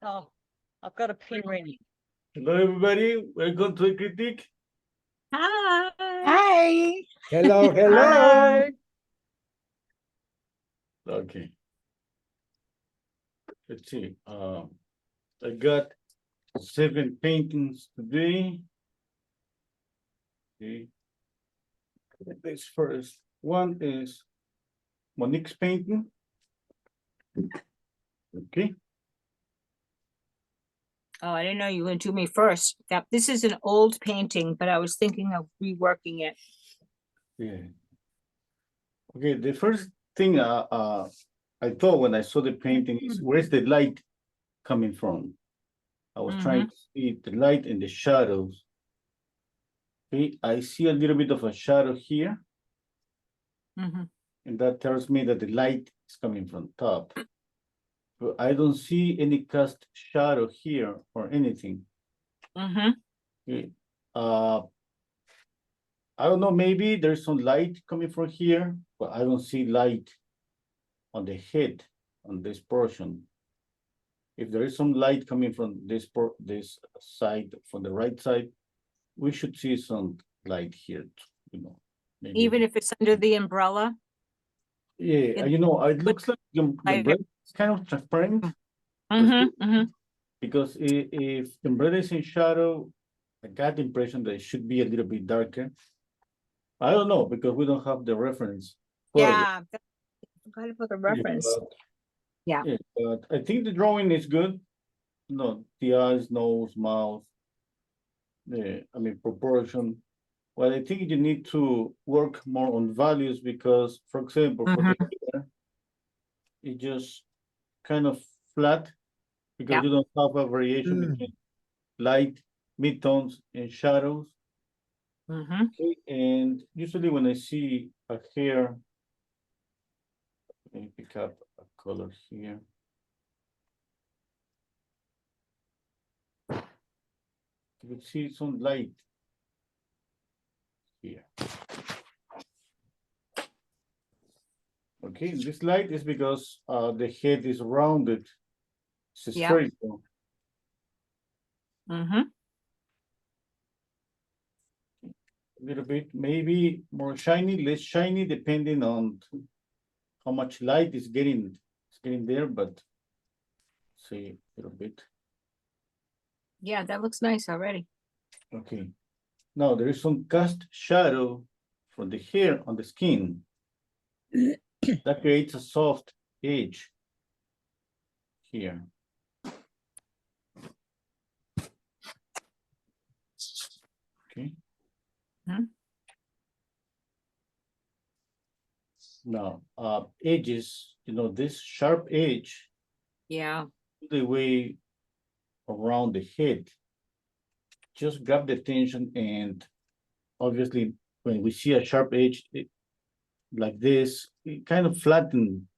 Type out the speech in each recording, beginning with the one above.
Oh, I've got a pen ready. Hello, everybody. Welcome to the critique. Hi. Hi. Hello, hello. Hi. Okay. Let's see. I got 7 paintings today. Okay. This first one is Monique's painting. Okay. Oh, I didn't know you were going to do me first. This is an old painting, but I was thinking of reworking it. Yeah. Okay. The first thing I thought when I saw the painting is where's the light coming from? I was trying to see the light and the shadows. Okay, I see a little bit of a shadow here, Mhm. and that tells me that the light is coming from top. But I don't see any cast shadow here or anything. Mhm. Okay. I don't know, maybe there's some light coming from here, but I don't see light on the head on this portion. If there is some light coming from this side, from the right side, we should see some light here, you know. Maybe. Even if it's under the umbrella. Yeah, you know, it looks like the umbrella is kind of transparent. Because if the umbrella is in shadow, I got the impression that it should be a little bit darker. I don't know, because we don't have the reference. Yeah, I forgot about the reference. Yeah, but I think the drawing is good. No, the eyes, nose, mouth. Yeah, I mean, proportion. Well, I think you need to work more on values because, for example, for the hair, it just kind of flat because you don't have a variation between light, midtones, and shadows. Okay, and usually when I see a hair, let me pick up a color here. You can see some light here. Okay, this light is because the head is rounded. It's spherical. A little bit, maybe more shiny, less shiny, depending on how much light is getting there, but see a little bit. Yeah, that looks nice already. Okay. Now there is some cast shadow from the hair on the skin. That creates a soft edge here. Okay. Now, edges, you know, this sharp edge. Yeah. The way around the head. Just grab the attention, and obviously when we see a sharp edge like this, it kind of flatten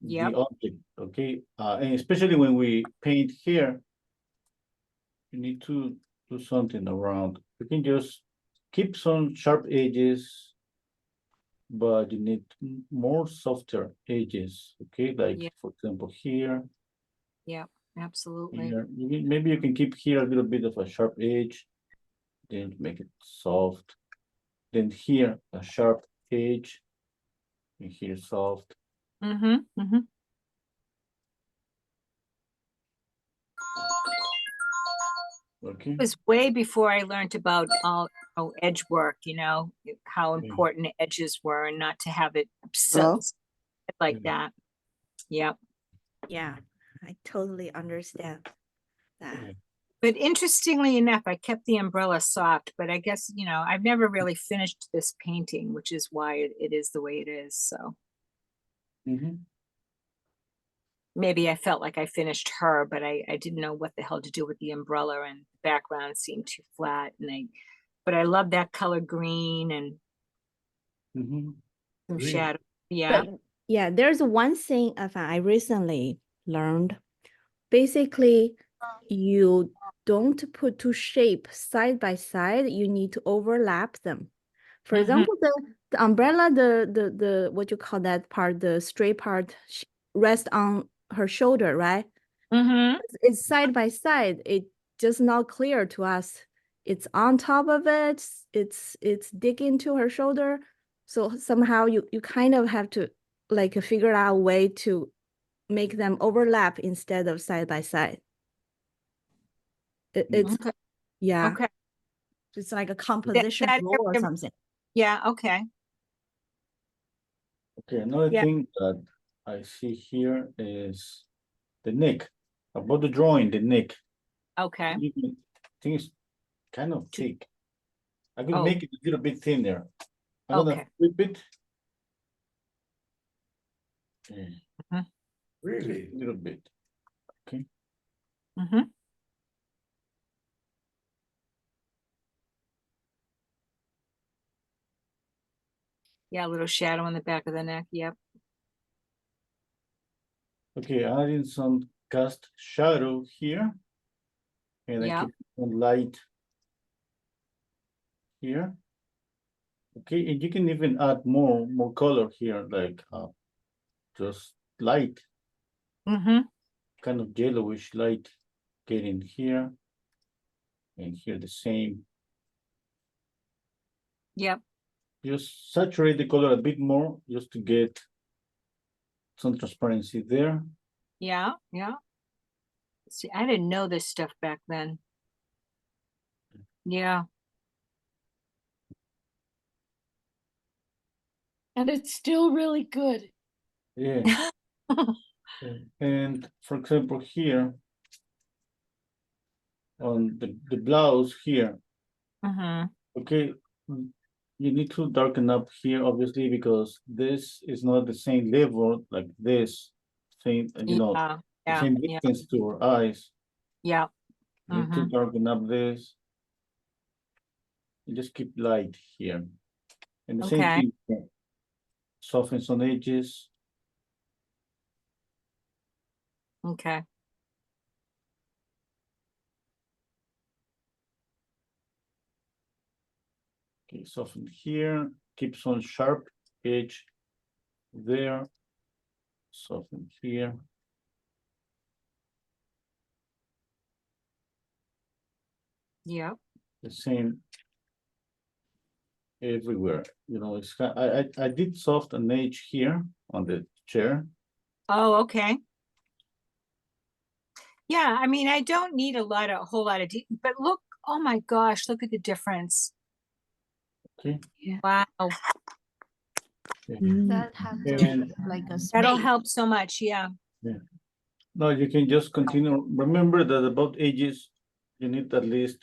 the object, okay? And especially when we paint here, you need to do something around. You can just keep some sharp edges, but you need more softer edges, okay? Like for example, here. Yeah, absolutely. Here. Maybe you can keep here a little bit of a sharp edge, then make it soft. Then here a sharp edge, and here soft. Okay. It was way before I learned about all edge work, you know, how important edges were, and not to have it like that. Yep. Yeah, I totally understand that. But interestingly enough, I kept the umbrella soft, but I guess, you know, I've never really finished this painting, which is why it is the way it is. So maybe I felt like I finished her, but I didn't know what the hell to do with the umbrella, and the background seemed too flat. But I love that color green and some shadow. Yeah. But yeah, there's one thing I recently learned. Basically, you don't put two shapes side by side. You need to overlap them. For example, the umbrella, the what you call that part, the straight part rests on her shoulder, right? Mm-hmm. It's side by side. It just not clear to us. It's on top of it. It's digging to her shoulder. So somehow you kind of have to like figure out a way to make them overlap instead of side by side. It's Okay. yeah. Okay. It's like a composition that rule or area- something. Yeah, okay. Okay, another Yeah. thing that I see here is the neck. About the drawing, the neck. Okay. Think it's kind of thick. I could Oh. make it a little bit thinner. I'm gonna Okay. flip it. Really? A little bit. Mm-hmm. Yeah, a little shadow on the back of the neck. Yep. Okay, adding some cast shadow here. And I Yeah. keep some light here. Okay, and you can even add more color here, like just light, Mm-hmm. kind of yellowish light getting here. And here the same. Yep. Just saturate the color a bit more just to get some transparency there. Yeah. Yeah. See, I didn't know this stuff back then. Yeah. And it's still really good. Yeah. And for example, here on the blouse here, Mm-hmm. okay, you need to darken up here, obviously, because this is not the same level like this, same, you know, Yeah. the Yeah. same Yeah. distance to our eyes. Yeah. You need to Mhm. darken up this. And just keep light here. And the same Okay. thing here. Soften some edges. Okay. Okay, soften here, keep some sharp edge there. Soften here. Yeah. The same everywhere. You know, it's I did soft an edge here on the chair. Oh, okay. Yeah, I mean, I don't need a whole lot of but look, oh my gosh, look at the difference. Okay. Wow. That has And like a That'll space. help so much. Yeah. no, you can just continue. Remember that about edges, you need at least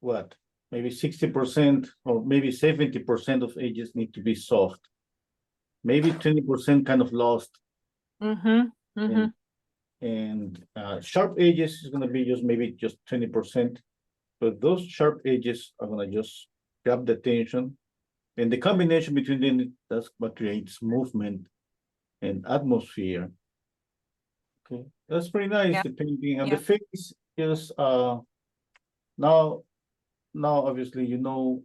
what? Maybe 60% or maybe 70% of edges need to be soft. Maybe 20% kind of lost. Mm-hmm. Mm-hmm. And sharp edges is gonna be just maybe just 20%. But those sharp edges are gonna just grab the attention. And the combination between them, that's what creates movement and atmosphere. Okay, that's pretty nice, Yeah. the painting. And Yeah. the face is now obviously you know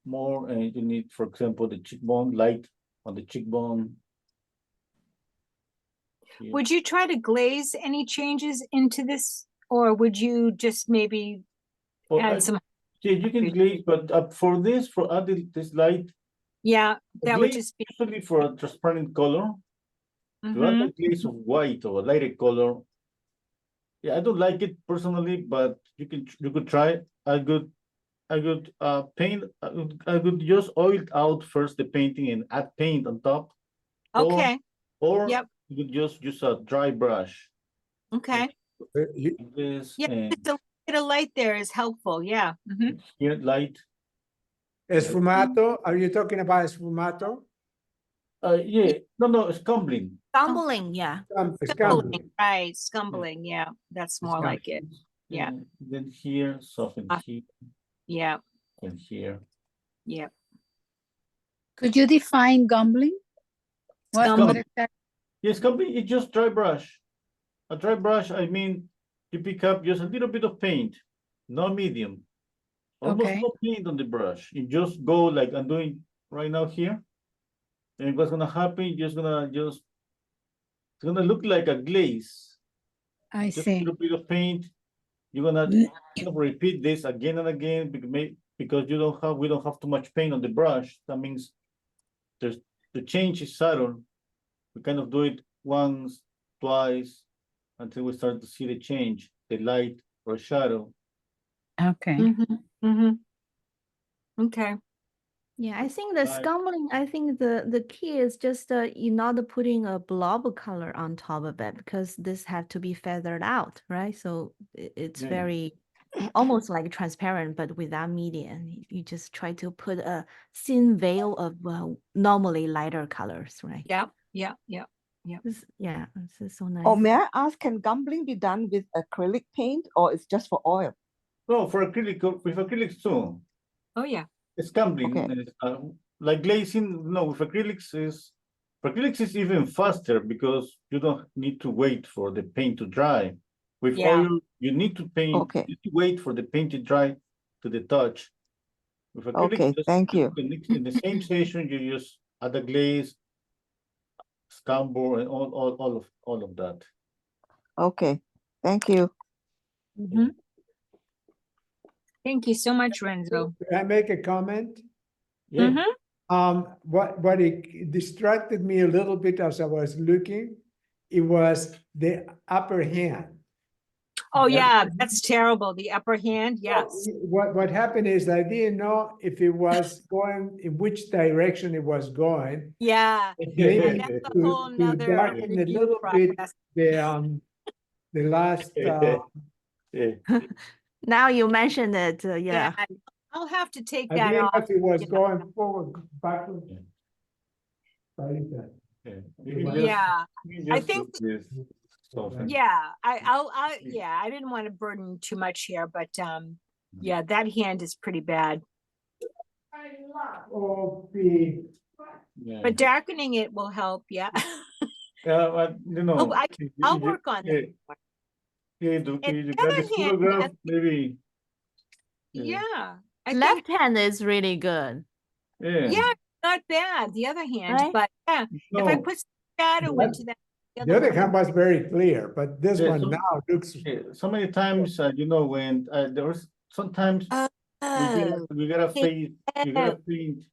more, and you need, for example, the cheekbone, light on the cheekbone. Here. Would you try to glaze any changes into this, or would you just maybe Well, add some? yeah, you can glaze, but for this, for adding this light, Yeah, the that would glaze just be. usually for a transparent color, to add Mhm. a glaze of white or a lighter color. Yeah, I don't like it personally, but you could try. I could paint. I could just oil out first the painting and add paint on top. Okay. Or Yep. you could just use a dry brush. Okay. This Yeah, and just a bit of light there is helpful. Yeah. Mhm. here light. Esfumato, are you talking about esfumato? Yeah, no, it's scumbling. Stumbling, yeah. Scumbling. Right, scumbling. Yeah, that's more like it. Yeah. And then here, soften here Yeah. and here. Yeah. Could you define gumbling? What Scumbling. is that? Yes, scumbling is just dry brush. A dry brush, I mean, you pick up just a little bit of paint, no medium. Almost Okay. no paint on the brush. You just go like I'm doing right now here. And what's gonna happen, you're just gonna It's gonna look like a glaze. I Just a see. little bit of paint. You're gonna kind of repeat this again and again because we don't have too much paint on the brush. That means the change is subtle. We kind of do it once, twice, until we start to see the change, the light or shadow. Okay. Okay, Yeah, I think the Right. scumbling, I think the key is just you not putting a blob color on top of it because this have to be feathered out, right? So it's Yeah. very almost like transparent, but without medium. You just try to put a thin veil of normally lighter colors, right? yeah. Yeah, this is so nice. Oh, may I ask, can gambling be done with acrylic paint or it's just for oil? No, for acrylic, with acrylics too. Oh, yeah. It's gambling, Okay. like glazing. No, with acrylics is even faster because you don't need to wait for the paint to dry. With Yeah. oil, you need to paint. Okay. You need to wait for the paint to dry to the touch. With acrylic, Okay, thank you. In the same station, you use other glaze, scambor, and all of that. Okay, thank you. Mhm. Thank you so much, Renzo. Can I make a comment? Yeah. Mhm. What it distracted me a little bit as I was looking, it was the upper hand. Oh, Yeah. yeah, that's terrible. The upper hand, yes. What happened is I didn't know if it was going, in which direction it was going. Yeah, It yeah, made me that's a to- whole to nother darken a review little bit process. the last, Yeah. Now you mentioned it, yeah. Yeah, I'll have to take I that didn't know off. if it was Yeah. going forward, backward. Yeah. Like that. Yeah. Yeah, I think- This. Soften. Yeah, yeah, I didn't want to burden too much here, but yeah, that hand is pretty bad. Okay. Yeah. But darkening it will help, yeah. Yeah, but you know. Oh, I'll you- work on that. Yeah, And you the got other this hand, photograph, maybe. Yeah, I think, Left hand is really good. yeah, not bad, the other hand, Right? but yeah, if I No, put shadow That- into that. The other hand was very clear, but this Yeah, one so- now looks, so many times, when there was sometimes Oh, we gotta okay. paint, we gotta paint.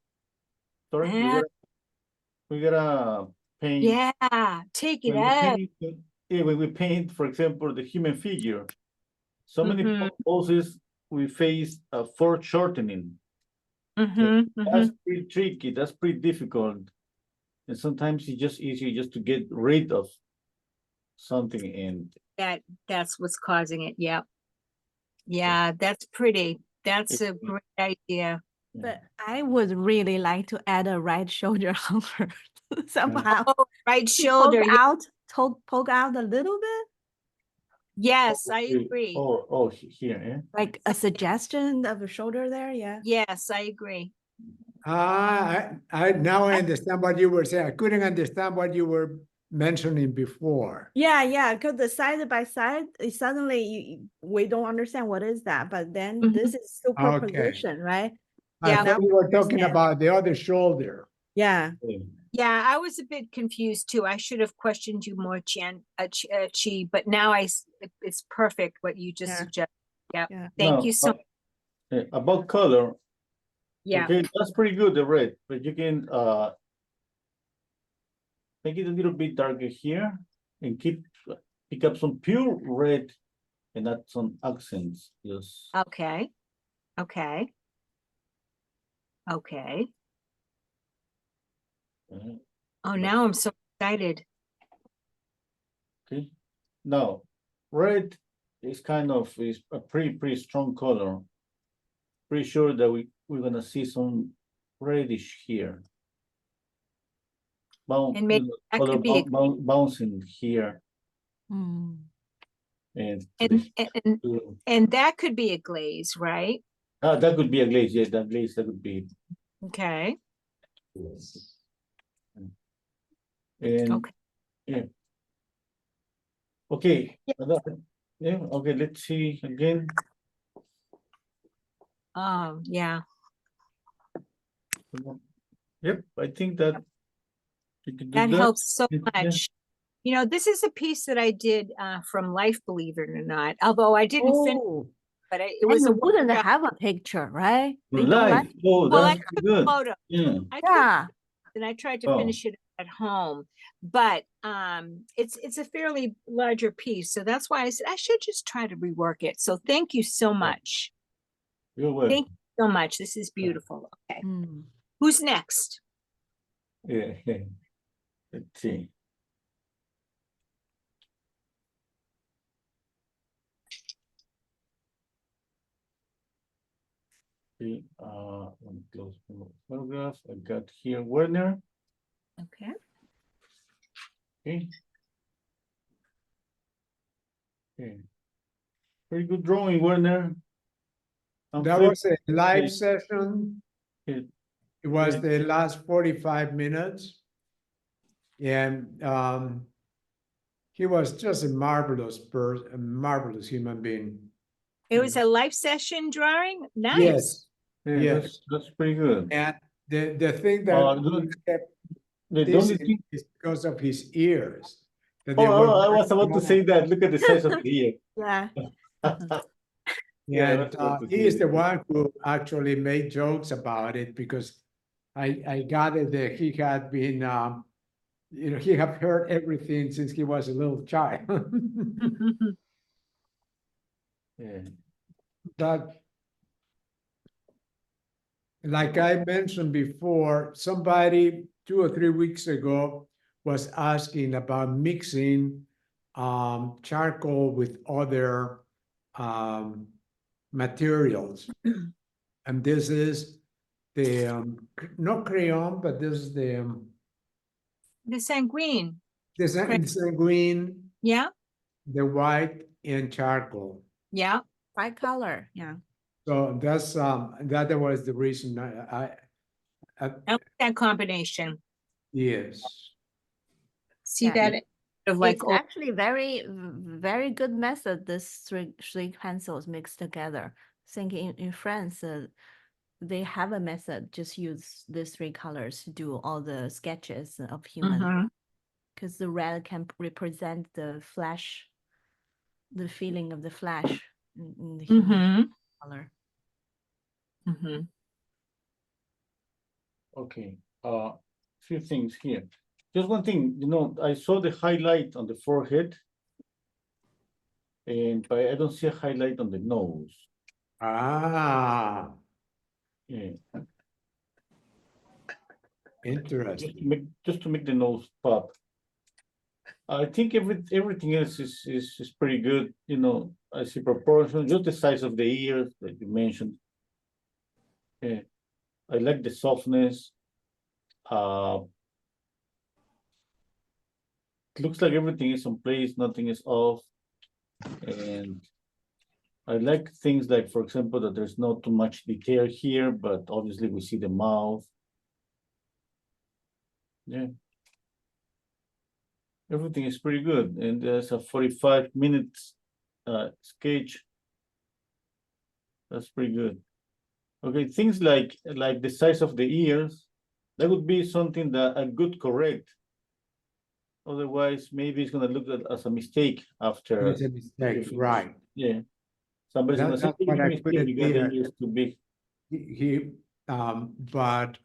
Sorry, Yeah. we gotta paint. Yeah, take it When we out. paint, when we paint, for example, the human figure, so many Mhm. poses we face foreshortening. Mhm, That's mhm. pretty tricky. That's pretty difficult. And sometimes it's just easier just to get rid of something and That's what's causing it, yep. Yeah, that's pretty, that's a great idea. But I would really like to add a right shoulder on her somehow. Oh, right shoulder, Poke out a little bit, yes, I Okay. agree. Here, eh? like a suggestion of a shoulder there, yeah. Yes, I agree. I now I understand what you were saying. I couldn't understand what you were mentioning before. Yeah, because the side by side, suddenly we don't understand what is that, but then this is superposition, right? I Yeah, thought you were talking understand. about the other shoulder. Yeah, Yeah, I was a bit confused too. I should have questioned you more, Chi, but now it's perfect what you just Yeah. suggested. Yeah, Yeah. thank Now, you so, about color, yeah. okay, that's pretty good, the red, but you can make it a little bit darker here and pick up some pure red and add some accents. Just Okay, okay. Okay. Oh, now I'm so excited. okay. Now, red is is a pretty strong color. Pretty sure that we're gonna see some reddish here. And maybe that could be a- Bouncing here Mm. and to And, the- and, to- and that could be a glaze, right? that could be a glaze. Yeah, that glaze that could be. Okay, And okay. yeah. Okay. Yeah. Okay. Let's see again. Oh, yeah. Yep. I think that you can do That helps so Yeah. much. You know, this is a piece that I did from life, believe it or not. Although I didn't finish, Oh, but it and was a you wouldn't workshop. have a picture, right? They Live. don't like. Oh, Well, I that's took good. photos. Yeah. I took Yeah. and I tried to Oh. finish it at home, but it's a fairly larger piece, so that's why I said I should just try to rework it. So thank you so much. You're welcome. Thank you so much. This is beautiful. Okay, Mm. who's next? Yeah. Let's see. See, let me close the photograph. I got here Werner. Okay. Okay. Okay. Very good drawing, Werner. I'm That flip- was a live Yeah. session. It- It was Yeah. the last 45 minutes. And he was just a marvelous person, a marvelous human being. It was a life session drawing. Nice. Yes, yeah, Yes. that's pretty good. and the thing that Good. we kept The only this thing. is because of his ears. that Oh, they were I very was about to small. say that. Look at the size of the ear. Yeah. Yeah, And that's what he it is the is. one who actually made jokes about it because I gathered that he had been, he had heard everything since he was a little child. Yeah. But like I mentioned before, somebody 2 or 3 weeks ago was asking about mixing charcoal with other materials. And this is the not crayon, but this is the The sanguine. sanguine, Yeah. the white and charcoal. Yeah. Tricolor. Yeah. So that's that was the reason I I like that combination. yes. See Yeah. that? Of like It's old- actually very good method. This three pencils mixed together. I think in France, they have a method. Just use these three colors to do all the sketches of human. Mhm. Because the red can represent the flesh, the feeling of the flesh in the human Mhm. color. Mhm. Okay. Few things here. Just one thing, I saw the highlight on the forehead, but I don't see a highlight on the nose. Ah, Yeah. interesting. Just to make the nose pop. I think everything else is pretty good. I see proportion, just the size of the ears that you mentioned. Yeah. I like the softness. It looks like everything is in place, nothing is off. And I like things like, for example, that there's not too much detail here, but obviously we see the mouth. Yeah. Everything is pretty good. And there's a 45 minutes sketch. That's pretty good. Okay, things like the size of the ears, that would be something that I could correct. Otherwise, maybe it's gonna look as a mistake after. It's a mistake, right? Yeah. Somebody's gonna say, That's what I put it you got the there. ears too big. But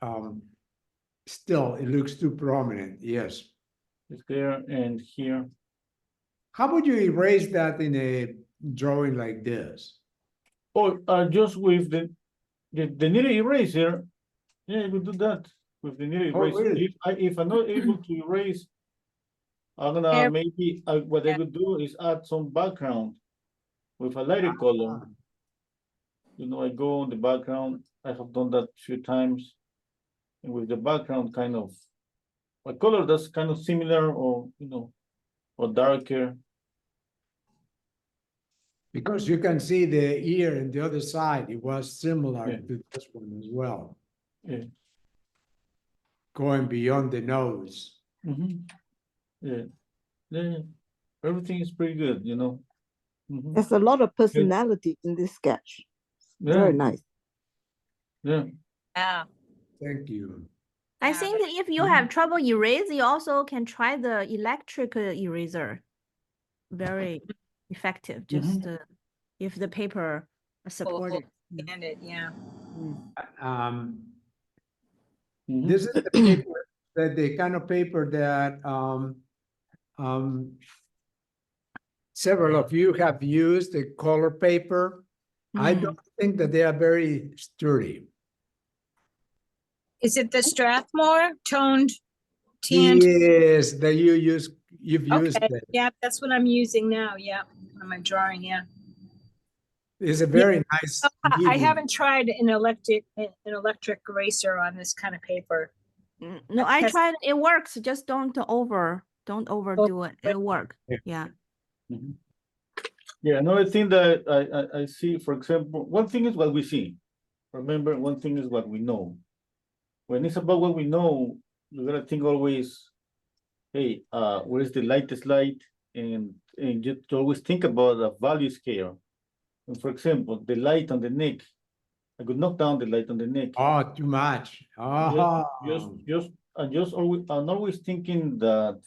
still, it looks too prominent. Yes. It's there and here. How would you erase that in a drawing like this? Oh, just with the needle eraser. Yeah, we do that with the needle Oh, eraser. really? If I'm not able to erase, I'm gonna Yeah. maybe what I could do is add some background with a lighter color. I go on the background. I have done that a few times, and with the background kind of a color that's kind of similar, or or darker. Because you can see the ear in the other side, it was similar Yeah. to this one as well, Yeah. going beyond the nose. Yeah. Yeah. Everything is pretty good, Mhm. There's a lot of personality in this sketch. Yeah. Very nice. Yeah. Yeah. Thank you. I Yeah, think that if you have trouble erase, you also can try the electric eraser. Very effective, just if the paper supported. And it, yeah. Um, Mhm. this is the paper, the kind of paper that several of you have used, the color paper. I Mm. don't think that they are very sturdy. Is it the Strathmore toned tanned? Yes, that you've used Okay, it. yeah, that's what I'm using now, yeah, on my drawing, yeah. It's a very nice I medium. haven't tried an electric eraser on this kind of paper. No, I Yes. tried, it works, just don't overdo it, it'll work, Yeah. yeah. Mhm. Yeah, another thing that I see, for example, one thing is what we see. Remember, one thing is what we know. When it's about what we know, you gotta think always, hey, where's the lightest light? And you always think about a value scale. And for example, the light on the neck, I could knock down the light on the neck. Oh, too much. Oh, I'm always thinking that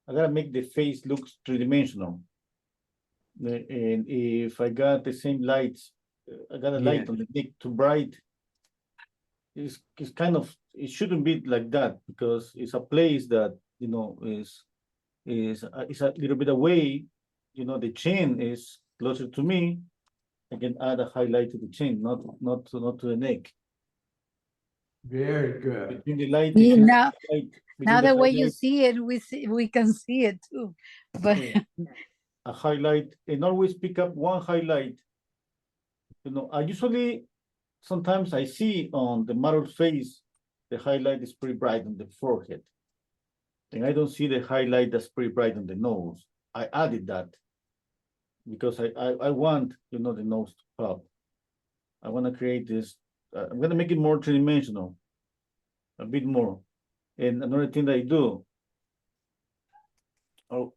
I gotta make the face look three-dimensional. And if I got the same lights, I got a light Yeah. on the neck too bright. It's kind of, it shouldn't be like that because it's a place that, you know, is a little bit away. You know, the chin is closer to me. I can add a highlight to the chin, not to the neck. very good. Between the light, Yeah, between the now- highlight, Now between the the way you highlight, see it, we can see it too. But yeah, a highlight, and always pick up one highlight. You know, I usually, sometimes I see on the model's face, the highlight is pretty bright on the forehead. And I don't see the highlight that's pretty bright on the nose. I added that because I want, you know, the nose to pop. I want to create this, I'm going to make it more three-dimensional, a bit more. And another thing that I do,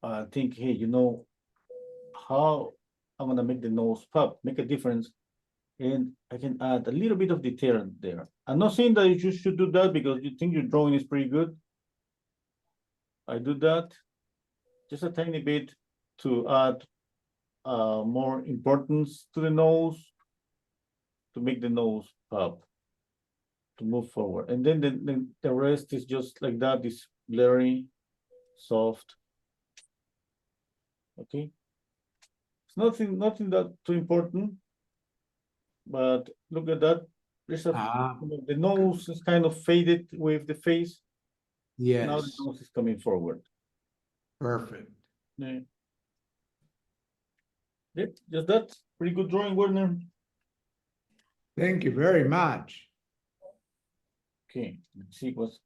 I think, hey, you know, how I'm going to make the nose pop, make a difference. And I can add a little bit of detail there. I'm not saying that you should do that because you think your drawing is pretty good. I do that just a tiny bit to add more importance to the nose, to make the nose pop, to move forward. And then the rest is just like that, is blurry, soft. Okay. It's nothing that too important, but look at that. There's a, the nose is kind of faded with the face. Now the Yes, nose is coming forward. perfect. Yeah. Yeah, just that. Pretty good drawing, Werner. Thank you very much. Okay, let's see what's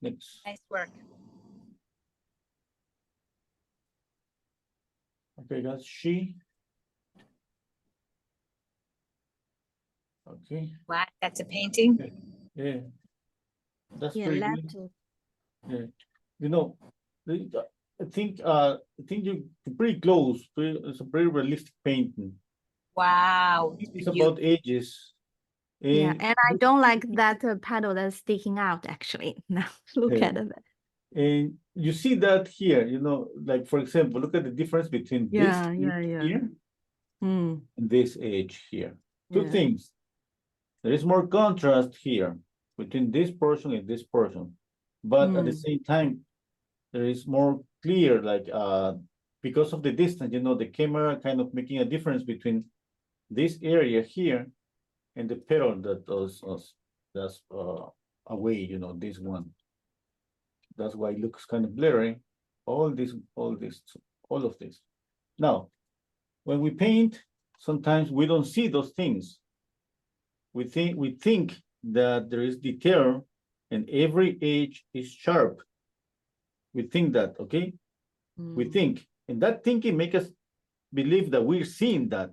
next. Nice work. Okay, that's she. Okay, What, that's a painting? yeah. That's Yeah, pretty left. good. Yeah. You know, I think you're pretty close. It's a pretty realistic painting. Wow. It's you- about ages. Yeah, And and I don't like that paddle that's sticking out, actually. Now, look Yeah. at it. And you see that here, you know, like for example, look at the difference between this Yeah, yeah, edge yeah. here Hmm. and this edge here. Two Yeah. things. There is more contrast here between this person and this person. But at the Mm. same time, there is more clear, like because of the distance, you know, the camera kind of making a difference between this area here and the petal that that's away, you know, this one. That's why it looks kind of blurry. All of this. Now, when we paint, sometimes we don't see those things. We think that there is detail and every edge is sharp. We think that, okay? We Mm. think, and that thinking makes us believe that we're seeing that.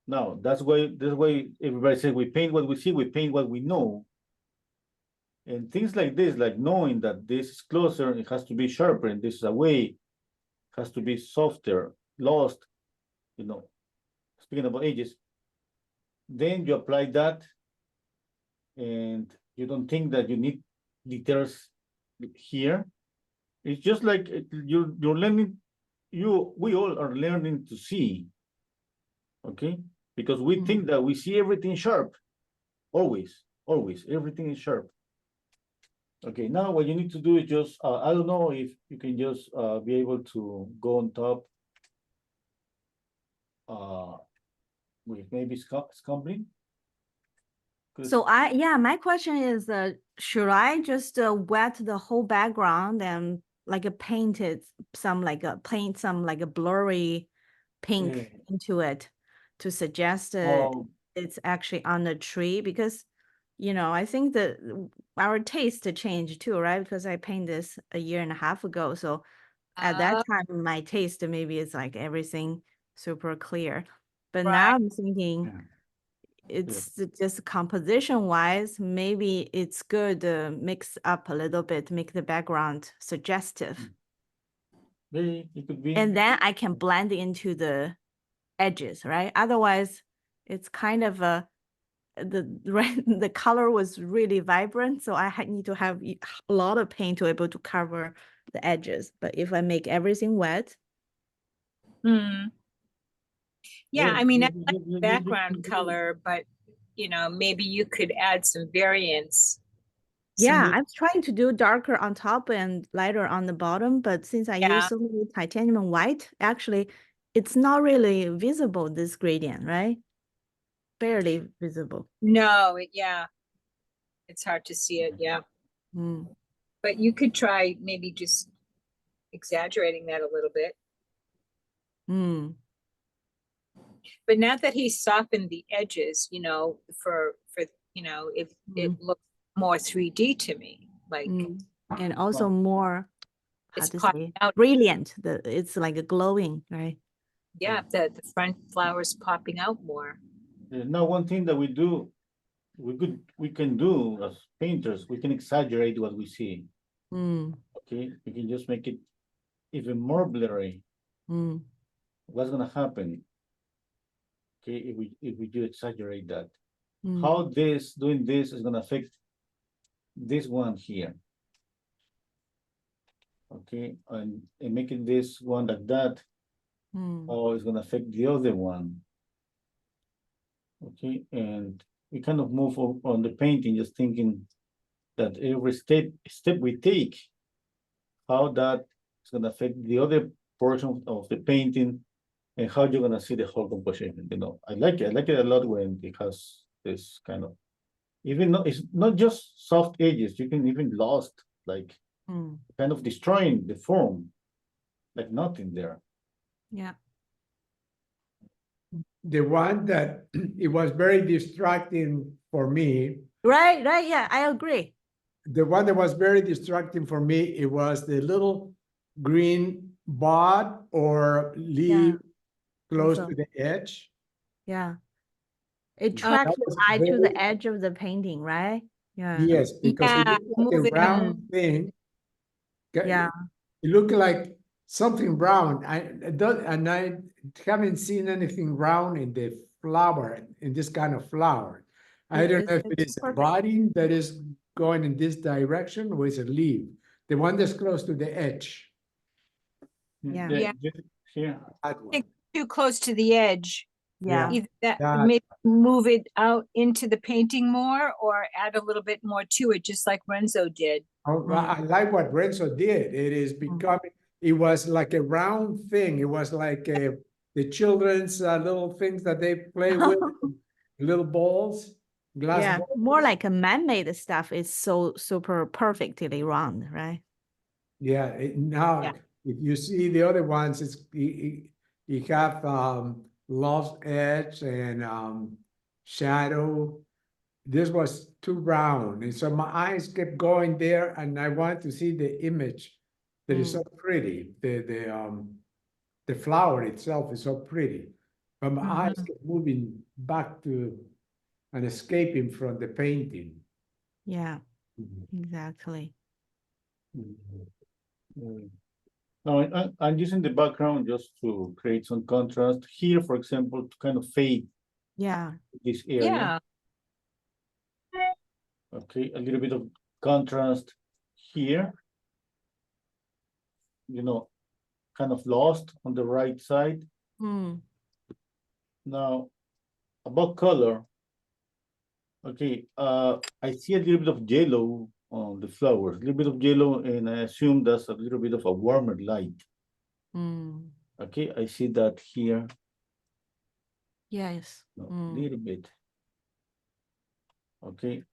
Now, that's why everybody says we paint what we see, we paint what we know. And things like this, like knowing that this is closer, it has to be sharper, and this is away, has to be softer, lost, you know, speaking about edges. Then you apply that, and you don't think that you need details here. It's just like you're learning, we all are learning to see. Okay, because we Mhm. think that we see everything sharp, always, everything is sharp. Okay, now what you need to do is just, I don't know if you can just be able to go on top with maybe scumbling. So my question is, should I just wet the whole background and like paint some like a blurry pink Yeah. into it to suggest Oh, it's actually on the tree? Because, I think that our taste changed too, right? Because I painted this a year and a half ago. So at that time, my taste maybe is like everything super clear. But now I'm thinking, yeah. it's just composition wise, maybe it's good to mix up a little bit, make the background suggestive. Maybe it could be. And then I can blend into the edges, right? Otherwise, it's kind of the color was really vibrant, so I need to have a lot of paint to able to cover the edges. But if I make everything wet, Hmm. Yeah, I mean, I like you- background color, but maybe you could add some variance. yeah, some- I'm trying to do darker on top and lighter on the bottom, but since I Yeah. use so many titanium white, actually, it's not really visible, this gradient, right? Barely visible. No, yeah. It's hard to see it, yeah. Mm. But you could try maybe just exaggerating that a little bit. Mm. But now that he's softened the edges, for it looks more 3D to me. Like Mm. And also more, how it's to popping say, out. brilliant. It's like a glowing, right? Yeah, the front flowers popping out more. Now, one thing that we can do as painters, we can exaggerate what we see. Mm. Okay, we can just make it even more blurry. Mm. What's gonna happen? Okay, if we do exaggerate that, Mm. how doing this is gonna affect this one here. Okay, and making this one like that, Mm. how it's gonna affect the other one. Okay, and we kind of move on the painting, just thinking that every step we take, how that is gonna affect the other portion of the painting, and how you're gonna see the whole composition. I like it a lot when it has this kind of, it's not just soft edges. You can even lost, like Mm. kind of destroying the form, like nothing there. Yeah. The one that it was very distracting for me, Right, yeah, I agree. the one that was very distracting for me, it was the little green bud or leaf close Also. to the edge. Yeah. It Oh, tracks that your was eye to very- the edge of the painting, right? Yeah. Yes, because it Yeah, looked like move a it round thing. Yeah. It looked like something round. I haven't seen anything round in the flower, in this kind of flower. I don't know if it is a perfect. body that is going in this direction or is a leaf. The one that's close to the edge. Yeah. Yeah. Here. That one. think too close to the edge. Yeah. Either that, That- maybe move it out into the painting more or add a little bit more to it, just like Renzo did. Oh, I like what Renzo did. It is becoming, it was like a round thing. It was like the children's little things that they play with, little balls, glass Yeah, balls. more like a man-made stuff is so super perfectly round, right? Yeah, now Yeah. if you see the other ones, you have lost edge and shadow. This was too round, and so my eyes kept going there, and I want to see the image that is so pretty. The flower itself is so pretty, but my eyes kept moving back to and escaping from the painting. Yeah, exactly. No, I'm using the background just to create some contrast. Here, for example, to kind of fade Yeah. this area. Yeah. Okay, a little bit of contrast here. You know, kind of lost on the right side. Mm. Now, about color. Okay, I see a little bit of yellow on the flowers, a little bit of yellow, and I assume that's a little bit of a warmer light. Mm. Okay, I see that here, Yes. a Mm. little bit. Okay,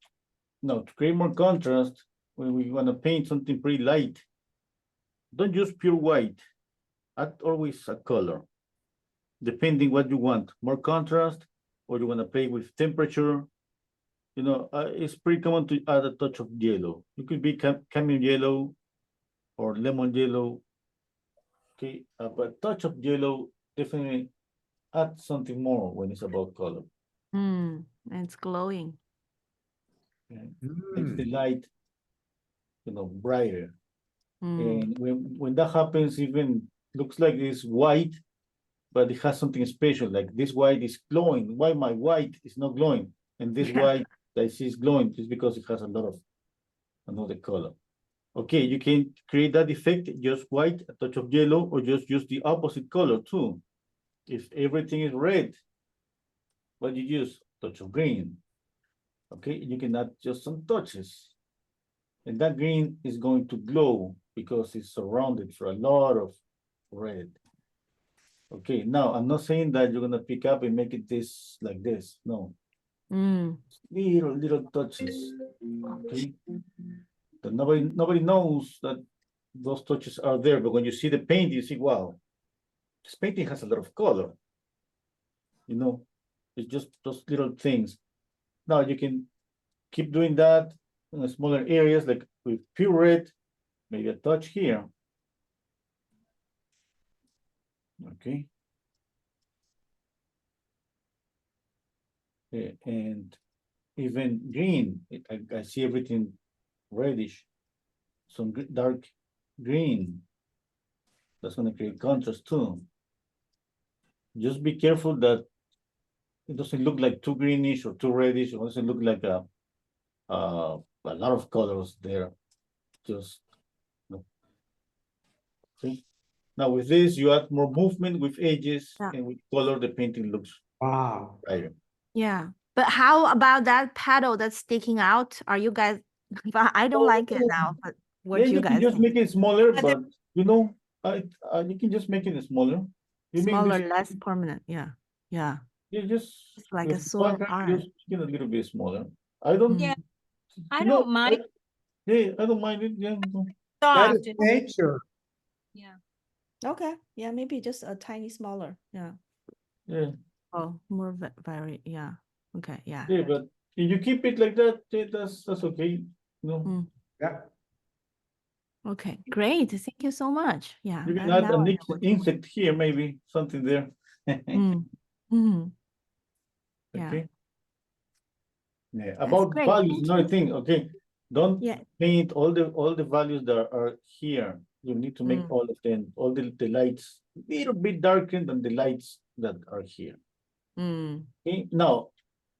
now to create more contrast, when we want to paint something pretty light, don't use pure white. Add always a color, depending what you want, more contrast, or you want to play with temperature. You know, it's pretty common to add a touch of yellow. It could be camel yellow or lemon yellow. Okay, but touch of yellow definitely add something more when it's about color. Mm. And it's glowing. Okay? Makes the Mm. light, you know, brighter. Mm. And when that happens, even looks like it's white, but it has something special. Like this white is glowing. Why my white is not glowing? And this Yeah. white that I see is glowing is because it has a lot of another color. Okay, you can create that effect, just white, a touch of yellow, or just use the opposite color too. If everything is red, what you use? Touch of green. Okay, you can add just some touches. And that green is going to glow because it's surrounded for a lot of red. Okay, now I'm not saying that you're gonna pick up and make it this like this. No, Mm. little touches. Okay, that nobody knows that those touches are there, but when you see the paint, you see, wow, this painting has a lot of color. You know, it's just those little things. Now you can keep doing that in the smaller areas, like with pure red, maybe a touch here. Okay. And even green, I see everything reddish, some dark green. That's gonna create contrast too. Just be careful that it doesn't look like too greenish or too reddish. It doesn't look like a lot of colors there. Just no. Okay. Now with this, you add more movement with edges, Yeah. and with color, the painting looks Wow. brighter. Yeah. But how about that petal that's sticking out? Are you guys, I don't like it now, but what Yeah, do you you can guys just think? make it smaller, But the- but you know, you can just make it smaller. You make Smaller, this, less permanent. Yeah. Yeah. you just It's like a with sore one hand, art. just make it a little bit smaller. I don't, Yeah, I you know, don't mind yeah, I don't mind it. Yeah, no. That soft. is nature. Yeah. Okay. Yeah. Maybe just a tiny smaller. Yeah. Yeah, Oh, more very, yeah. Okay. Yeah. yeah, but if you keep it like that, yeah, that's okay. No, Mm. Yeah. Okay. Great. Thank you so much. Yeah. you can Now add I an know what to do. insect here, maybe something there. Mm. Mhm. Yeah. Okay. Yeah, That's about great. values, Thank another you. thing. Okay, don't Yeah. paint all the values that are here. You need to make Mm. all of them, all the lights little bit darker than the lights that are here. Mm. Okay, now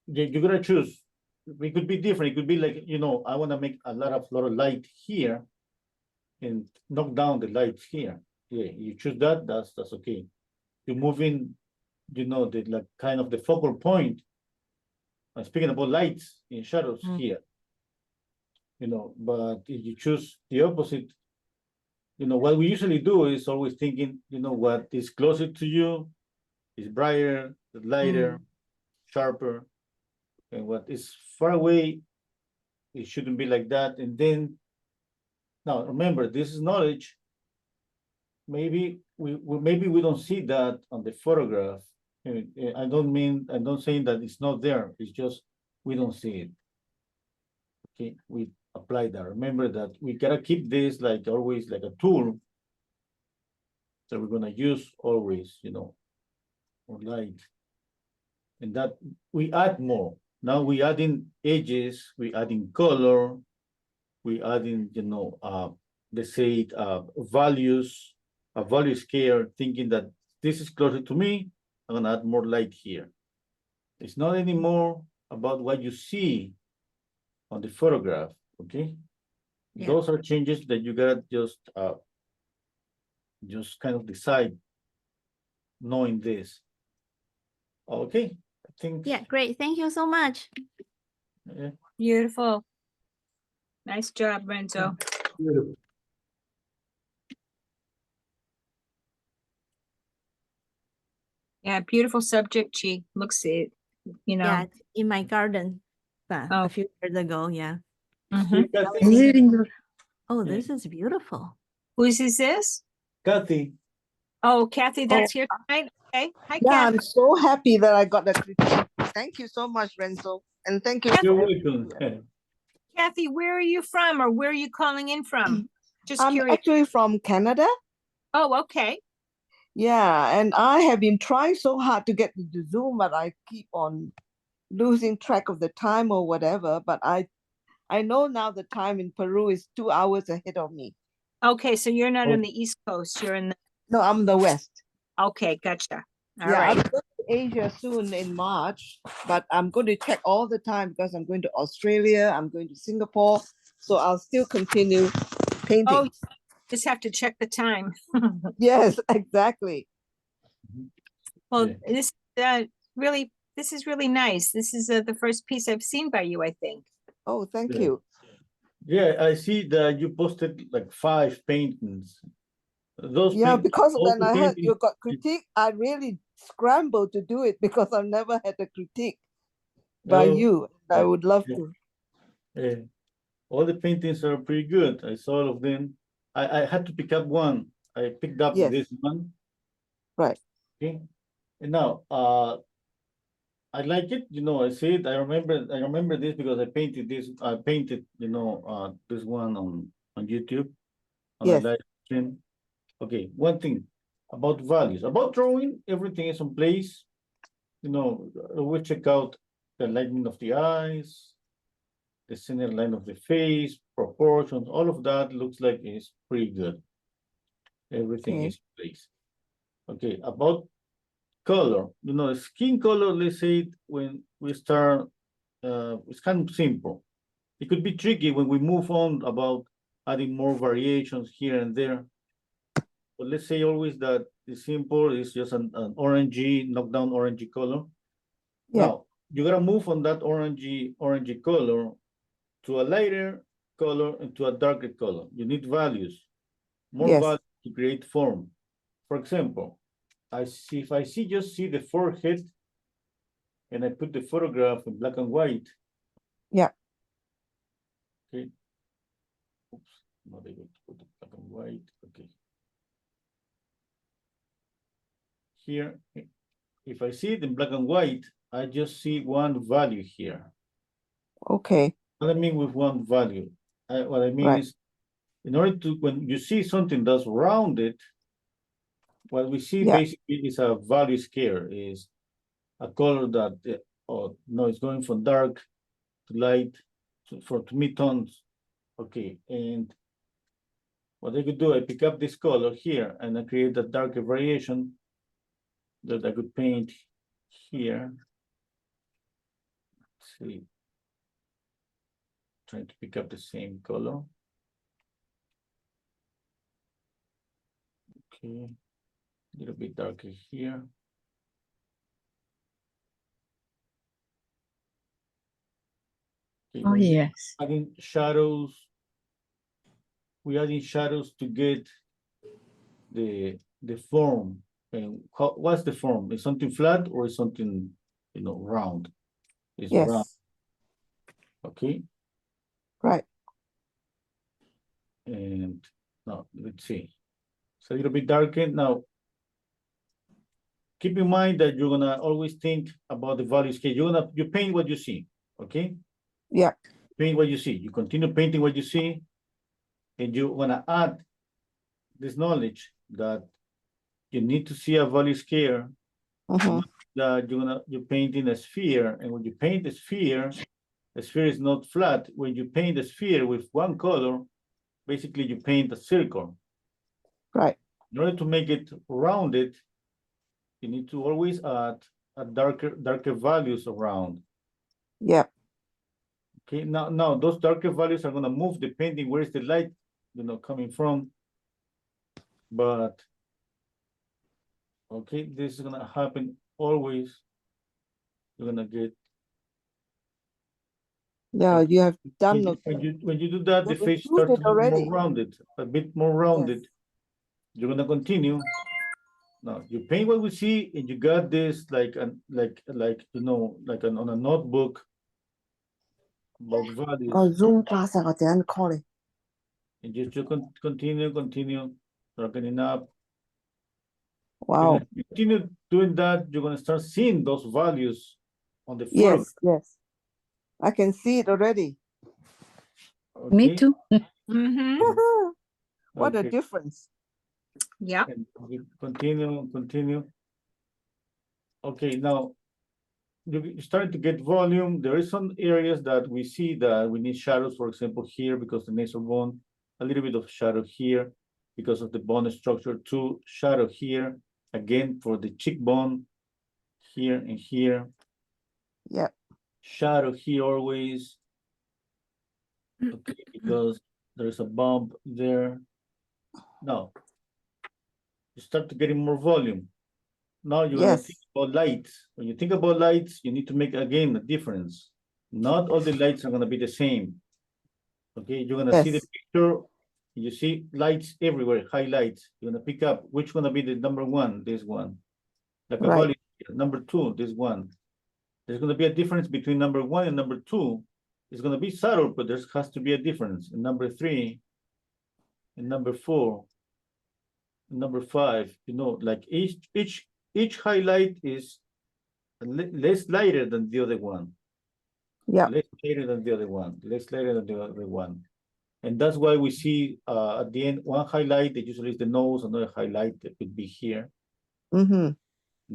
you're gonna choose. It could be different. It could be like, you know, I want to make a lot of light here and knock down the lights here. Yeah, you choose that. That's okay. You move in, you know, the like kind of the focal point. I'm speaking about lights and shadows Mm. here. You know, but if you choose the opposite, you know, what we usually do is always thinking, you know, what is closer to you is brighter, lighter, sharper, and what is far away, it shouldn't be like that. And then, now remember, this is knowledge. Maybe we don't see that on the photograph. I'm not saying that it's not there. It's just we don't see it. Okay, we apply that. Remember that we gotta keep this like always like a tool that we're gonna use always, you know, or light. And that we add more. Now we add in edges, we add in color, we add in, you know, let's say values, a value scale, thinking that this is closer to me, I'm gonna add more light here. It's not anymore about what you see on the photograph, okay? Yeah. Those are changes that you gotta just kind of decide knowing this. Okay, I think. Yeah, great. Thank you so much. Yeah. Beautiful. Nice job, Renzo. Beautiful. Yeah, beautiful subject. Chi looks it, you know. Yeah, it's in my garden Oh. a few years ago. Yeah. Mhm. Hey, Kathy, Living the- Oh, Yeah. this is beautiful. Whose is this? Kathy, Oh, Kathy, that's here tonight. Okay. Hi, Yeah, Kathy. I'm so happy that I got that critique. Thank you so much, Renzo. And thank you. you're for welcome. everything. Kathy, where are you from, or where are you calling in from? Just I'm curious. actually from Canada. Oh, okay. Yeah, and I have been trying so hard to get into Zoom, but I keep on losing track of the time or whatever. But I know now the time in Peru is 2 hours ahead of me. Okay, so you're not Oh. on the East Coast. You're in the. No, I'm the West. Okay, gotcha. All Yeah, right. I'm going to Asia soon in March, but I'm going to check all the time because I'm going to Australia, I'm going to Singapore, so I'll still continue painting. Oh, just have to check the time. Yes, exactly. Well, Yeah. this really, this is really nice. This is the first piece I've seen by you, I think. Oh, thank Yeah. you. Yeah, I see that you posted like 5 paintings. Those Yeah, paintings, because all when the I heard you paintings- got critique, I really scrambled to do it because I've never had a critique by Oh, you. I yeah, would love yeah. to. Yeah, all the paintings are pretty good. I saw all of them. I had to pick up one. I picked up Yes. this one. Right. Okay. And now, I like it. I see it. I remember this because I painted this. I painted, this one on YouTube on a Yes. live stream. Okay, one thing about values. About drawing, everything is in place. We check out the alignment of the eyes, the center line of the face, proportions, all of that looks like it's pretty good. Everything Okay. is in place. Okay, about color, skin color, let's say when we start, it's kind of simple. It could be tricky when we move on about adding more variations here and there. But let's say always that the simple is just an orangey, knockdown orangey color. Yeah. Now, you gotta move on that orangey color to a lighter color and to a darker color. You need values, more Yes. values to create form. For example, if I just see the forehead and I put the photograph in black and white. Yeah. Okay. Oops, not able to put the black and white. Okay. Here, if I see it in black and white, I just see one value here. Okay. What I mean with one value, what I mean Right. is, in order to, when you see something that's rounded, what we see Yeah. basically is a value scale, is a color that, it's going from dark to light, to mid-tones. Okay, and what I could do, I pick up this color here and I create a darker variation that I could paint here. Let's see. Trying to pick up the same color. Okay, a little bit darker here. Okay, Oh, when we yes. adding shadows, we adding shadows to get the form. And what's the form? Is something flat or is something round? It's round. Yes. Okay. Right. And now let's see. It's a little bit darker. Now, keep in mind that you're gonna always think about the value scale. You paint what you see, okay? Yeah. Paint what you see. You continue painting what you see, and you wanna add this knowledge that you need to see a value scale. Mhm. That you're painting a sphere, and when you paint a sphere is not flat. When you paint a sphere with one color, basically you paint a circle. Right. In order to make it rounded, you need to always add a darker values around. Yeah. Okay, now those darker values are gonna move depending where is the light, coming from. But okay, this is gonna happen always. You're gonna get Yeah, you have done when you do that, the you face improved starts it to look already. more rounded, a bit more rounded. Yes. You're gonna continue. Now you paint what we see, and you got this like on a notebook about values, 個 Zoom class 啊，我陣間 call 你。 and just you continue wrapping it up. Wow. And if you continue doing that, you're gonna start seeing those values on the photograph. Yes, yes. I can see it already. Me Okay? too. Mm-hmm. What a Okay. difference. Yeah. And we continue. Okay, now you're starting to get volume. There is some areas that we see that we need shadows, for example, here because the nasal bone, a little bit of shadow here because of the bone structure too, shadow here, again for the cheekbone, here and here, Yep. shadow here always, okay, because there's a bump there. Now, you start to getting more volume. Now you're gonna think Yes. about lights. When you think about lights, you need to make again a difference. Not all the lights are gonna be the same. Okay, you're gonna see the Yes. picture. You see lights everywhere, highlights. You're gonna pick up which gonna be the number one, this one. Like a Right. value here. Number two, this one. There's gonna be a difference between number one and number two. It's gonna be subtle, but there has to be a difference. And number three, and number four, and number five. Like each highlight is less lighter than the other one. Yep. Less lighter than the other one. Less lighter than the other one. And that's why we see at the end one highlight that usually is the nose, another highlight that could be here. Mm-hmm.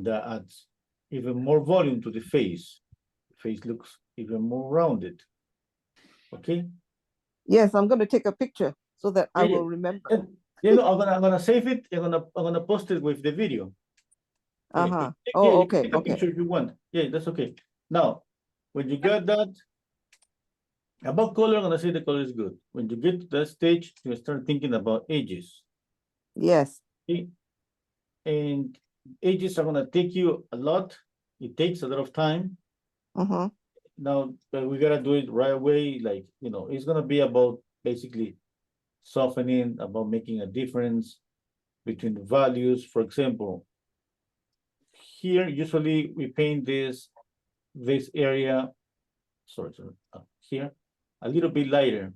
That adds even more volume to the face. The face looks even more rounded. Okay. Yes, I'm gonna take a picture so that I Yeah, will remember. And, I'm gonna save it. I'm gonna post it with the video. Yeah, Uh-huh. yeah, Oh, you okay, can take a okay. picture if you want. Yeah, that's okay. Now, when you got that, about color, I'm gonna say the color is good. When you get to that stage, you start thinking about edges. Yes. Okay? And edges are gonna take you a lot. It takes a lot of time. Mm-hmm. Now, but we gotta do it right away. Like, it's gonna be about basically softening, about making a difference between the values. For example, here, usually we paint this area, sorry, here, a little bit lighter.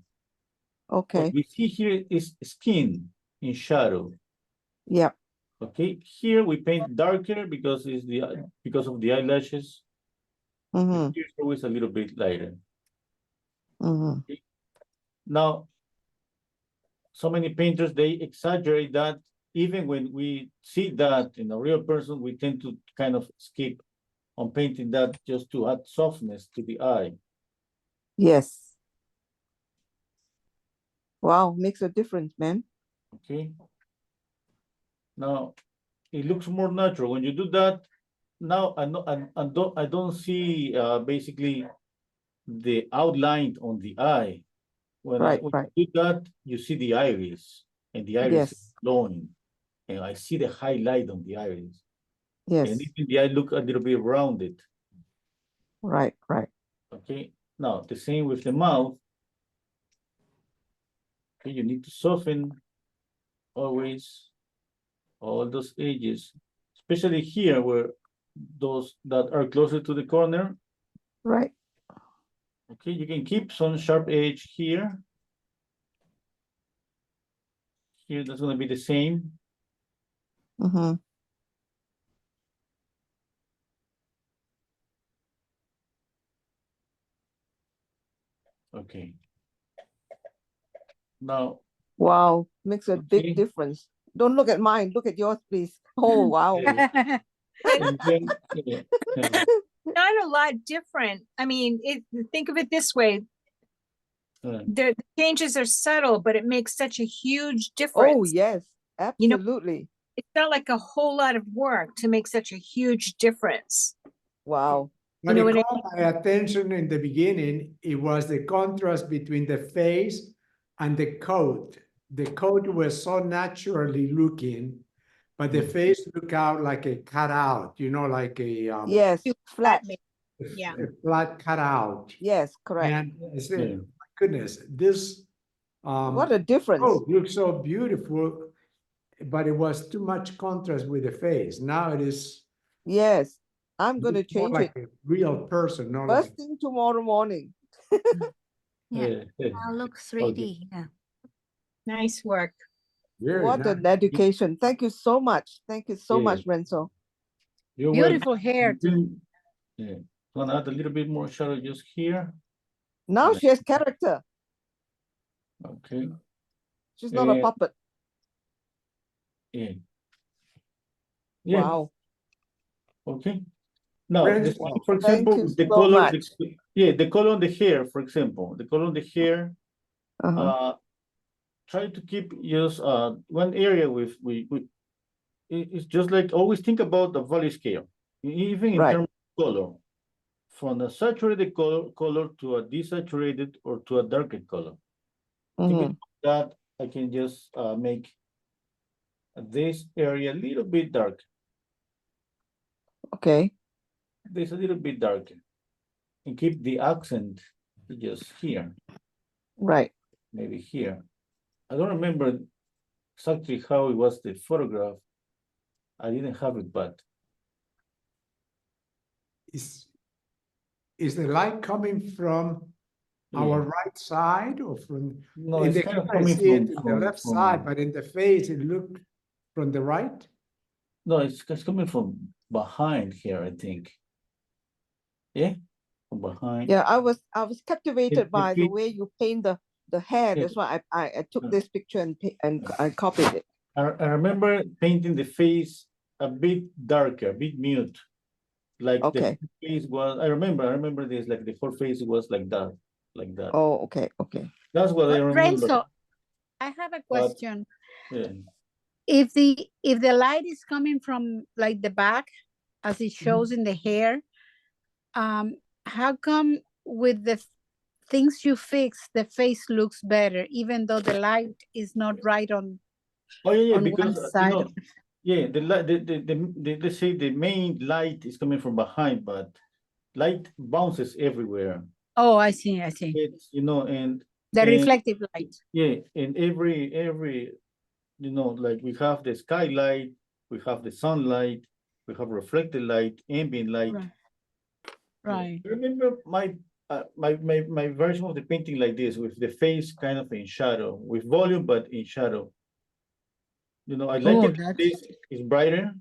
Okay. What we see here is skin in shadow. Yep. Okay, here we paint darker because of the eyelashes. Mm-hmm. Here's always a little bit lighter. Mm-hmm. Now, so many painters, they exaggerate that. Even when we see that in a real person, we tend to kind of skip on painting that just to add softness to the eye. Yes. Wow, makes a difference, man. Okay. Now, it looks more natural when you do that. Now, I don't see basically the outline on the eye. When Right, when right. you do that, you see the iris, and the iris is Yes. glowing, and I see the highlight on the iris, Yes. and even the eye look a little bit rounded. Right, right. Okay. Now the same with the mouth. Okay, you need to soften always all those edges, especially here where those that are closer to the corner. Right. Okay, you can keep some sharp edge here. Here, that's gonna be the same. Mm-hmm. Okay. Now, Wow, makes a okay. big difference. Don't look at mine, look at yours, please. Oh, wow. Yeah. And then, yeah. Not a lot different. I mean, think of it this way. The changes are subtle, but it makes such a huge difference. Oh, yes, You know, absolutely. It's not like a whole lot of work to make such a huge difference. Wow. But know it what I caught my attention in the beginning, it was the contrast between the face and the coat. The coat was so naturally looking, but the face looked out like a cutout, you know, like a Yes, flat. Yeah. a flat cutout. Yes, correct. And I said, Yeah. my goodness, this What a difference. coat looks so beautiful, but it was too much contrast with the face. Now it is Yes, I'm going to looks more change like it a real person, not first like thing tomorrow morning. Yeah, Yeah. now look 3D. Yeah. Nice work. very What nice. an education. Thank you so much. Thank you so Yeah. much, Renzo. You're Beautiful welcome. hair too. Yeah. Want to add a little bit more shadow just here? Now Yeah. she has character. Okay. She's not a Yeah. puppet. Yeah. Yeah. Wow. Okay. Now, Friends, this one, for Thank example, you the so color, much. yeah, the color on the hair, for example, the color on the hair, Uh-huh. try to keep just one area with it's just like always think about the value scale, even in Right. terms of color, from a saturated color to a desaturated or to a darker color. Think Mhm. about that. I can just make this area a little bit darker. Okay. This a little bit darker, and keep the accent just here, Right. maybe here. I don't remember exactly how it was the photograph. I didn't have it, but is the light coming from our yeah. right side or from No, in it's the kind of camera I coming see it from in the left side, but in the face it looked from the right? no, it's coming from behind here, I think. Yeah, from behind. Yeah, I was captivated It by the fit- way you paint the hair. Yeah. That's why I took Uh, this picture and I copied it. I remember painting the face a bit darker, a bit mute. Like Okay. the face was, I remember this, like the whole face was like that, like that. Oh, okay, okay. That's what I remember. Renzo, I have a But- question. Yeah. If the light is coming from like the back, as it shows in the hair, how come with the things you fix, the face looks better, even though the light is not right on Oh yeah, on because one side of it? yeah, the light, they say the main light is coming from behind, but light bounces everywhere. Oh, I see, I see. It's and The and- reflective light. yeah, and every like we have the skylight, we have the sunlight, we have reflected light, ambient light. Right. Yeah. Right. I remember my version of the painting like this, with the face kind of in shadow, with volume but in shadow. I like Oh, it. This is brighter.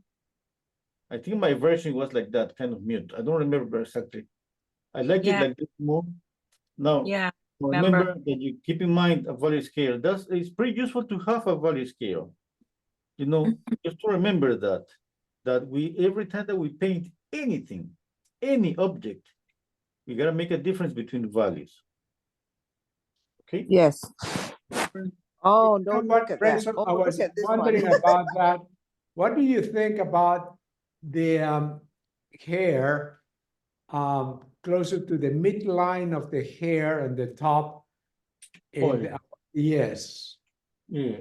I think my version was like that, kind of mute. I don't remember exactly. I like it Yeah. like this more. Now, Yeah. remember that you keep in mind a value scale. It's pretty useful to have a value scale. Just to remember that we every time that we paint anything, any object, we gotta make a difference between the values. Okay? Yes. Oh, You know don't what, look at that. Renzo, Oh, I look was at this wondering one. about that. What do you think about the hair closer to the midline of the hair and the top? Oh, And, yeah. yes. Yeah,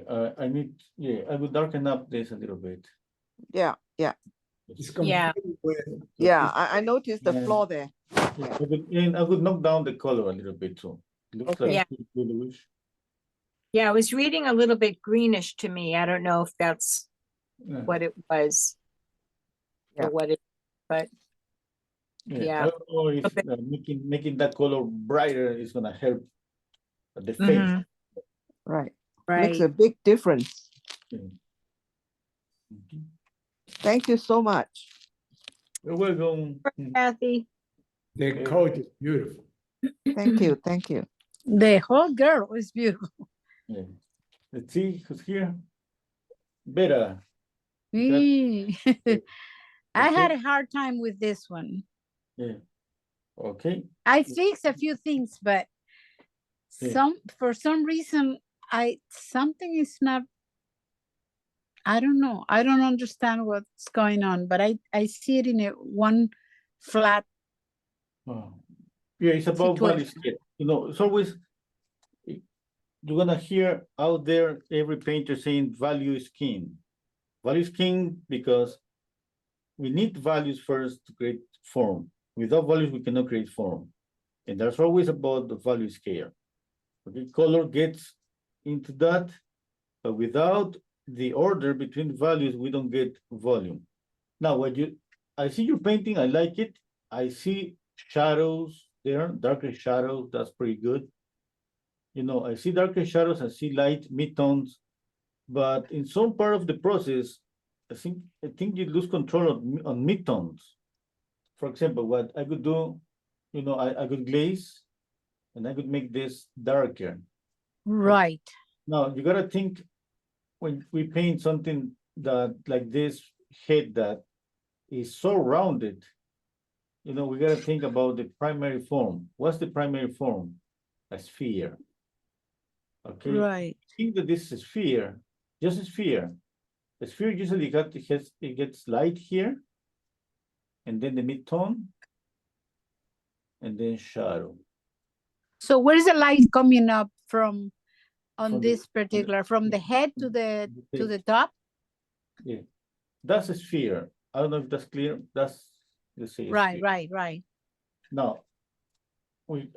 I will darken up this a little bit. Yeah, yeah, It's Yeah. completely with yeah. I noticed the Yeah. flaw there. I would knock down the color a little bit too. Looks Okay. like it's bluish. Yeah, I was reading a little bit greenish to me. I don't know if that's Yeah. what it was. Yeah. Or what it, but I yeah. don't know if Okay. making that color brighter is gonna help the face. Mhm. Right. Right. Makes a big difference. Yeah. Thank you so much. You're welcome. Kathy. the coat is beautiful. Thank you. Thank you. The whole girl is beautiful. Yeah. Let's see who's here. Better. Eee. I had Okay. a hard time with this one. Yeah. Okay. I fixed a few things, but Yeah. for some reason something is not, I don't know. I don't understand what's going on, but I see it in one flat Yeah, it's about value situation. scale. You know, it's always you're gonna hear out there every painter saying value is king. Value is king because we need values first to create form. Without values, we cannot create form. And that's always about the value scale. Okay, color gets into that, but without the order between values, we don't get volume. Now, I see your painting, I like it. I see shadows there, darker shadows, that's pretty good. You know, I see darker shadows, I see light, midtones, but in some part of the process, I think you lose control on midtones. For example, what I could do, you know, I could glaze, and I could make this darker. Right. Now you gotta think when we paint something that like this head that is so rounded, you know, we gotta think about the primary form. What's the primary form? A sphere. Okay. Right. Think that this is a sphere, just a sphere. The sphere usually it gets light here, and then the midtone, and then shadow. So where's the light coming up from on From the- this particular, from the head to the top? Yeah, that's a sphere. I don't know if that's clear. That's let's say a Right, sphere. right. Now, we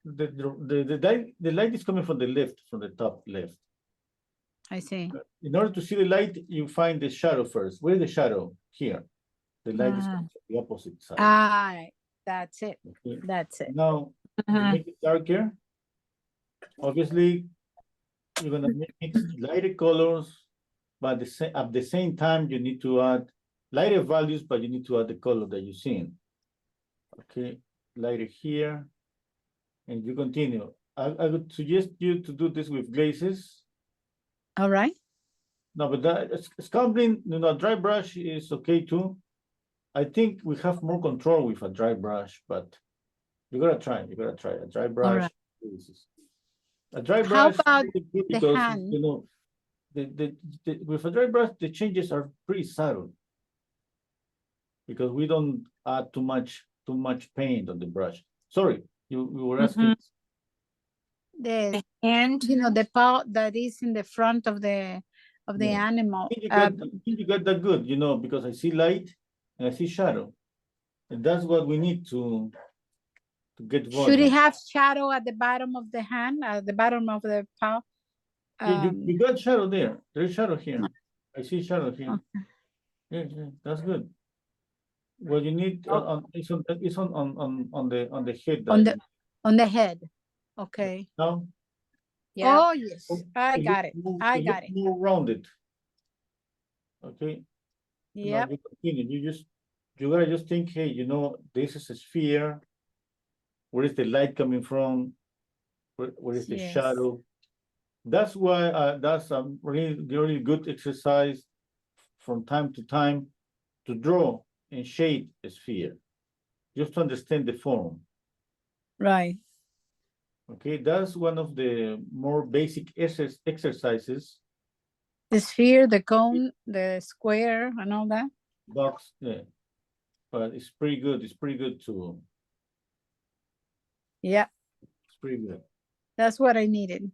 the light is coming from the left, from the top left. I see. In order to see the light, you find the shadow first. Where's the shadow? Here. The light is coming from the opposite side. Ah, that's it. Okay. That's it. Now, to make it darker, obviously, you're gonna mix lighter colors, but at the same time, you need to add lighter values, but you need to add the color that you're seeing. Okay, lighter here, and you continue. I would suggest you to do this with glazes. All right. No, but that sculpting, you know, dry brush is okay too. I think we have more control with a dry brush, but you gotta try. You gotta try a dry brush. right. A dry How brush about is good the because hand? you know with a dry brush the changes are pretty subtle because we don't add too much paint on the brush. Sorry, you were asking. The And you know the part that is in the front of the Yeah. animal. I think you got that good, you know, because I see light and I see shadow, and that's what we need to get volume. Should it have shadow at the bottom of the hand, at the bottom of the paw? Yeah, you got shadow there. There's shadow here. I see shadow here. Yeah, that's good. What you need is on the head. On the head. Okay. Now, yeah, Oh yes, I got it. I got it. More rounded. Okay. Yeah. You continue. You gotta just think, hey, you know, this is a sphere. Where is the light coming from? Where is the Yes. shadow? That's why that's a really good exercise from time to time to draw and shade a sphere, just to understand the form. Right. Okay, that's one of the more basic exercises. The sphere, the cone, the square, and all that. Box, yeah, but it's pretty good. It's pretty good too. Yeah, It's pretty good. that's what I needed.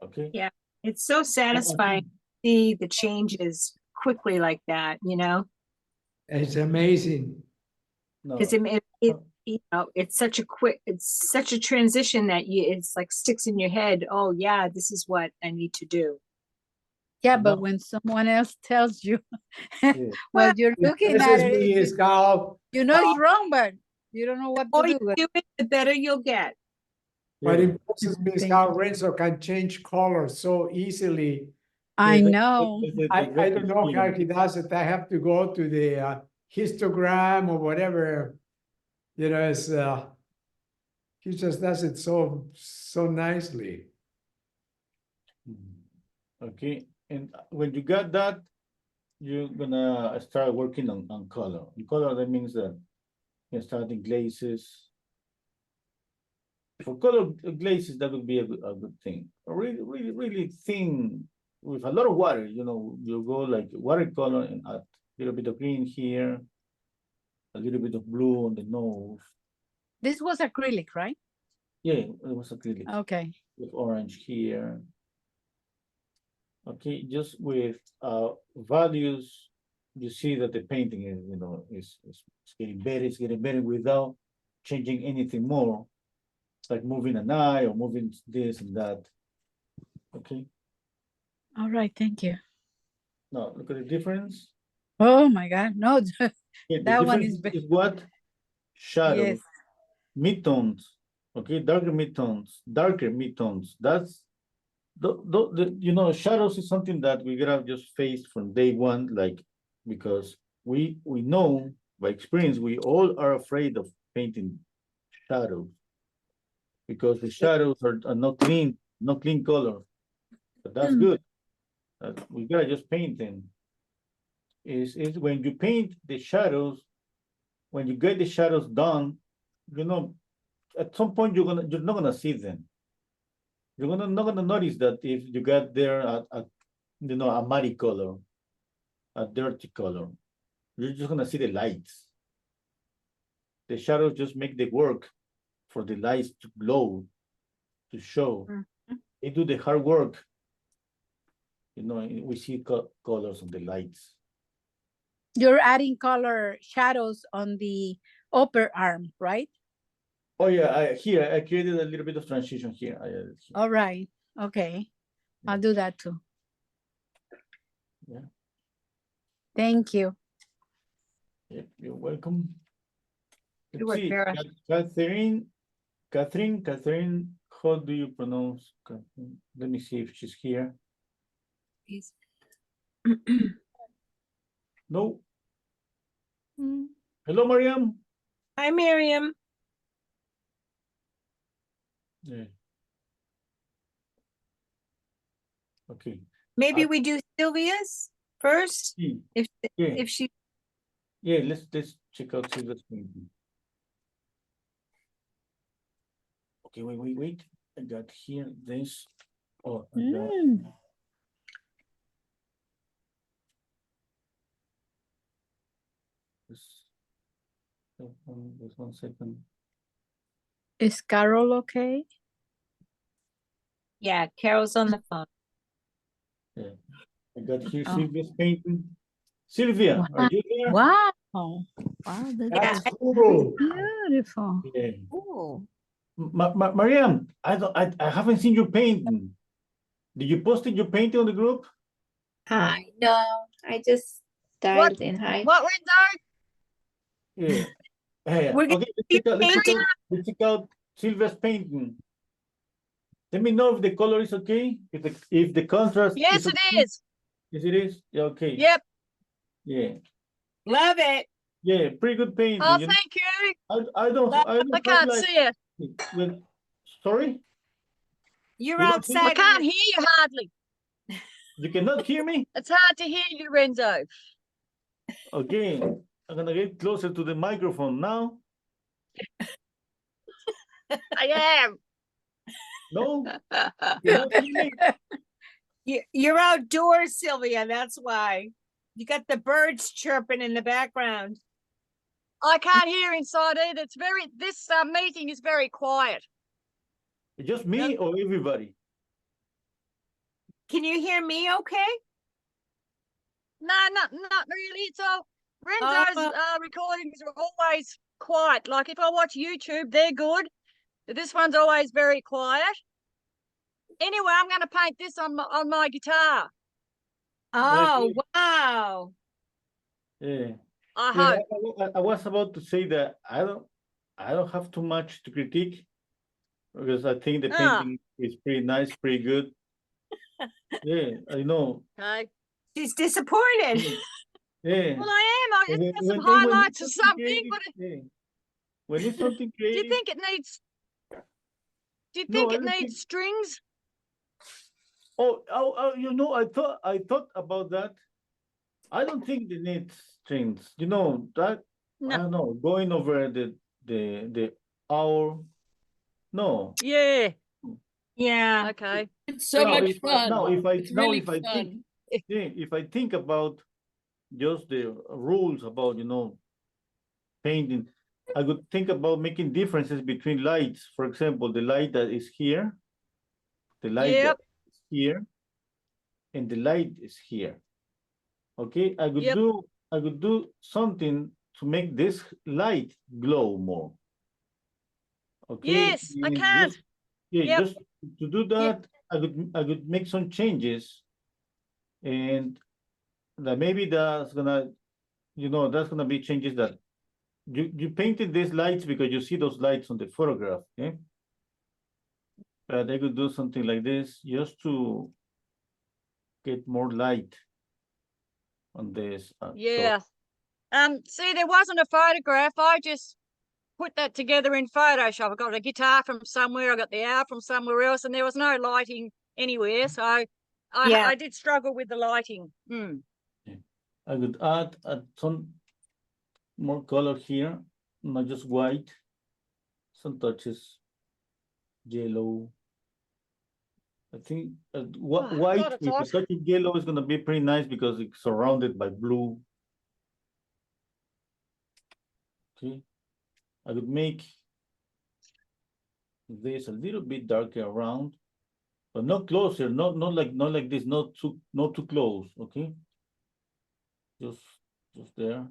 Okay. Yeah. It's so satisfying to see the changes quickly like that, you know, It's amazing. No, because you know, it's such a transition that it's like sticks in your head. Oh yeah, this is what I need to do. Yeah, No. but when someone else tells you, Yeah. well, you're looking This at is it, me, it's called, you know it's wrong, but you don't know what The to more you do. do it, the better you'll get. what Yeah. impresses me is Thank how Renzo can change colors so easily. I Yeah, know. I don't know how he does it. I have to go to the histogram or whatever. You know, it's he just does it so nicely. Okay, and when you got that, you're gonna start working on color. In color, that means that you can start in glazes. For color glazes, that would be a good thing. Really thin with a lot of water. You know, you go like watercolor and add a little bit of green here, a little bit of blue on the nose, This was acrylic, right? Yeah, it was acrylic Okay. with orange here. Okay, just with values, you see that the painting is, you know, is it's getting better without changing anything more, like moving an eye or moving this and that. Okay, All right. Thank you. now look at the difference. Oh my God. No, Yeah, the that one difference is big. is what? Shadows, Yes. midtones, okay, darker midtones. That's you know, shadows is something that we gotta just face from day one, like, because we know by experience we all are afraid of painting shadows because the shadows are not clean color. But that's good. We gotta just paint them. Is when you paint the shadows, when you get the shadows done, you know, at some point you're not gonna see them. You're not gonna notice that if you got there a you know, a muddy color, a dirty color. You're just gonna see the lights. The shadows just make the work for the lights to glow, to show. They do the hard work. You know, we see colors on the lights. You're adding color shadows on the upper arm, right? Oh yeah, here I created a little bit of transition here. I added here. All right. Okay. I'll do that too. Yeah. Thank you. Yep, you're welcome. Good Let's work, see, Vera. Catherine, how do you pronounce Catherine? Let me see if she's here. No. Mm. Hello, Mariam. Hi, Miriam. Yeah. Okay. Maybe we do Sylvia's first, Yeah. if she, Yeah, let's check out Silver's painting. Okay, wait. I got here this. Oh, I got this. Just 1 second. Is Carol okay? yeah, Carol's on the phone. Yeah, I got here Oh. Sylvia's painting. Sylvia, are you there? Wow. Wow, that's Yeah. That's cool. Beautiful. Yeah. cool. Mariam, I haven't seen your painting. Did you post your painting on the group? Hi, no, I just What? dialed in. Hi. What window? Yeah. Hey, We're gonna okay, let's check out Sylvia's painting. Let me know if the color is okay, if the contrast Yes, is it okay. is. Yes, it is. Yeah, okay. Yep. Yeah. Love it. Yeah, pretty good painting. Oh, you know. thank you. I don't I have can't like see it. well, sorry, You're You don't see- I outside. can't hear you hardly. you cannot hear me. It's hard to hear you, Renzo. Okay, I'm gonna get closer to the microphone now. I am. No, you cannot hear me. You're outdoors, Sylvia, that's why. You got the birds chirping in the background. I can't hear inside either. It's this meeting is very quiet. Just me or everybody? Can you hear me okay? No, not really. It's all Renzo's recordings are always quiet. Like if I watch YouTube, they're good. But this one's always very quiet. Anyway, I'm going to paint this on my guitar. Oh, Okay. wow. Yeah. I Yeah, hope. I was about to say that I don't have too much to critique because I think the painting is pretty nice, pretty good. Yeah, I know. Okay. She's disappointed. Yeah. Well, I am. I When- just got some when- when highlights or it's something. creative, But yeah. When it's something do you creative, think it needs? Do you No, think I it don't needs think- strings? you know, I thought about that. I don't think they need strings. You know that No. I don't know, going over the hour. No. Yeah. Yeah. Okay. It's so Now, much fun. It's really if I fun. think, yeah, if I think about just the rules about, you know, painting, I could think about making differences between lights. For example, the light that is here, the light Yep. that is here, and the light is here. Okay, I Yep. could do something to make this light glow more. Okay. Yes, I and can. just- Yeah, Yep. just to do that, I could make some changes. And that maybe that's gonna, that's gonna be changes that you painted these lights because you see those lights on the photograph, okay? But I could do something like this just to get more light on this. Yeah. See, there wasn't a photograph. I just put that together in Photoshop. I got a guitar from somewhere, I got the owl from somewhere else, and there was no lighting anywhere. So Yeah. I did struggle with the lighting. Hmm. I could add some more color here, not just white. Some touches, yellow. I think Oh, white God, it's with a hot. touch of yellow is gonna be pretty nice because it's surrounded by blue. Okay, I could make this a little bit darker around, but not closer, not like this, not too close. Okay, just there.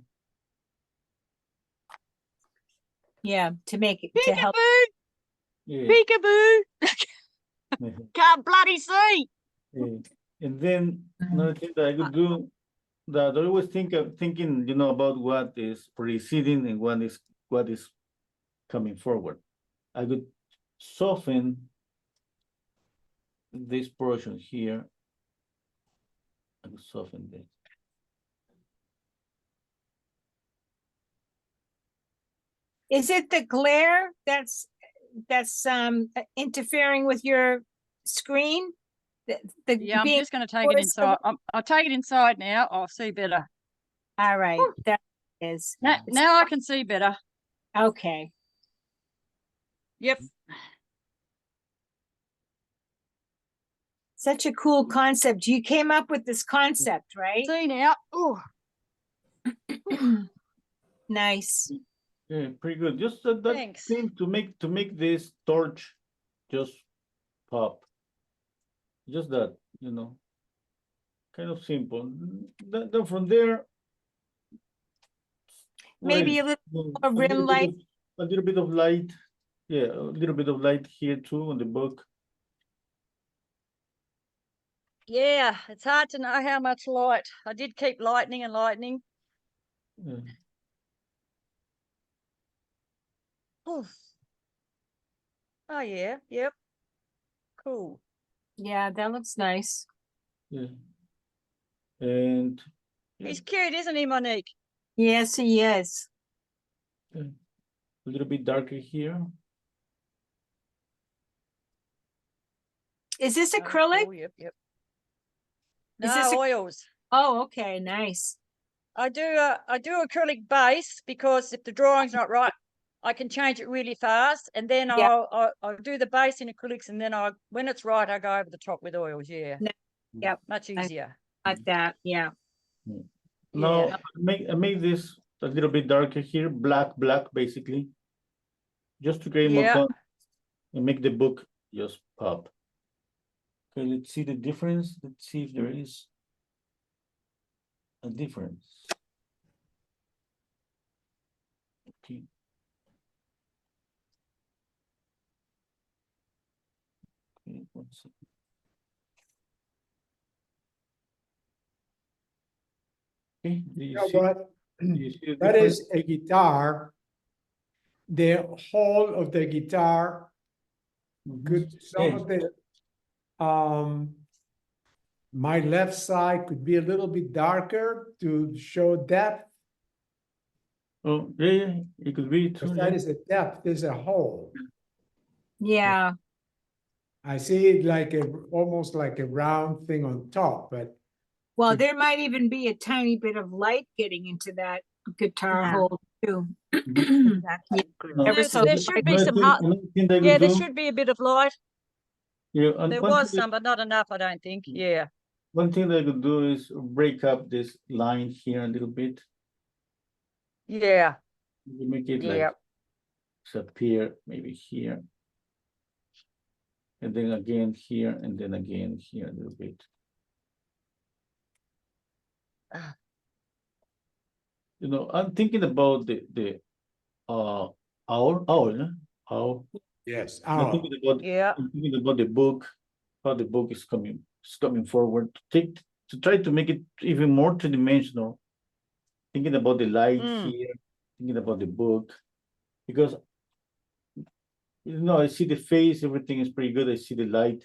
Yeah, to make it, to help. Peekaboo, Yeah. peekaboo. Can't bloody see. Yeah. And then another thing that I could do, that I always thinking, about what is preceding and what is coming forward. I could soften this portion here. I could soften this. Is it the glare that's interfering with your screen? The Yeah, I'm being just going to take it forced to- inside. I'll take it inside now. I'll see better. All right, that is Now I can see better. okay. Yep. Such a cool concept. You came up with this concept, right? See now. Oh, Nice. Yeah, pretty good. Just that thanks. thing to make this torch just pop. Just that, kind of simple. Then from there, Maybe a well, little more rim light. A little bit of light. Yeah, a little bit of light here too on the book. Yeah, it's hard to know how much light. I did keep lightening and lightening. Yeah. Oh, oh yeah, yep. Cool. Yeah, that looks nice. Yeah. And He's cute, isn't he, Monique? Yes, he is. a little bit darker here. Is this Oh, acrylic? cool, yep. Is No, this oils. Oh, okay, nice. I do acrylic base because if the drawing's not right, I can change it really fast, and then Yeah. I'll do the base in acrylics, and then when it's right, I go over the top with oils. Yeah. Yep, Much easier. like that. Yeah. Now Yeah. I make this a little bit darker here, black, basically. Just to create more Yeah. contrast and make the book just pop. Okay, let's see the difference. Let's see if there is a difference. Okay. Okay, 1 second. Okay, do You you know see? what? Do you see the That difference? is a guitar. The whole of the guitar Mhm. could, some of the, my left side could be a little bit darker to show depth, Oh, yeah, it could be too. because Yeah. that is a depth, there's a hole. Yeah. I see it like almost like a round thing on top, but Well, Good. there might even be a tiny bit of light getting into that guitar Yeah. hole too. Exactly. No, Ever so There light. should be another some thing- hot. another thing that I Yeah, could there do- should be a bit of light. Yeah, and There one was thing that- some, but not enough, I don't think. Yeah. One thing that I could do is break up this line here a little bit. Yeah. You make it Yeah. like disappear, maybe here. And then again here, and then again here a little bit. You know, I'm thinking about the owl, owl. Yes. I'm thinking about Yeah. I'm thinking about the book, how the book is coming forward. To try to make it even more two-dimensional. Thinking about the light here, thinking about the book, because you know I see the face, everything is pretty good. I see the light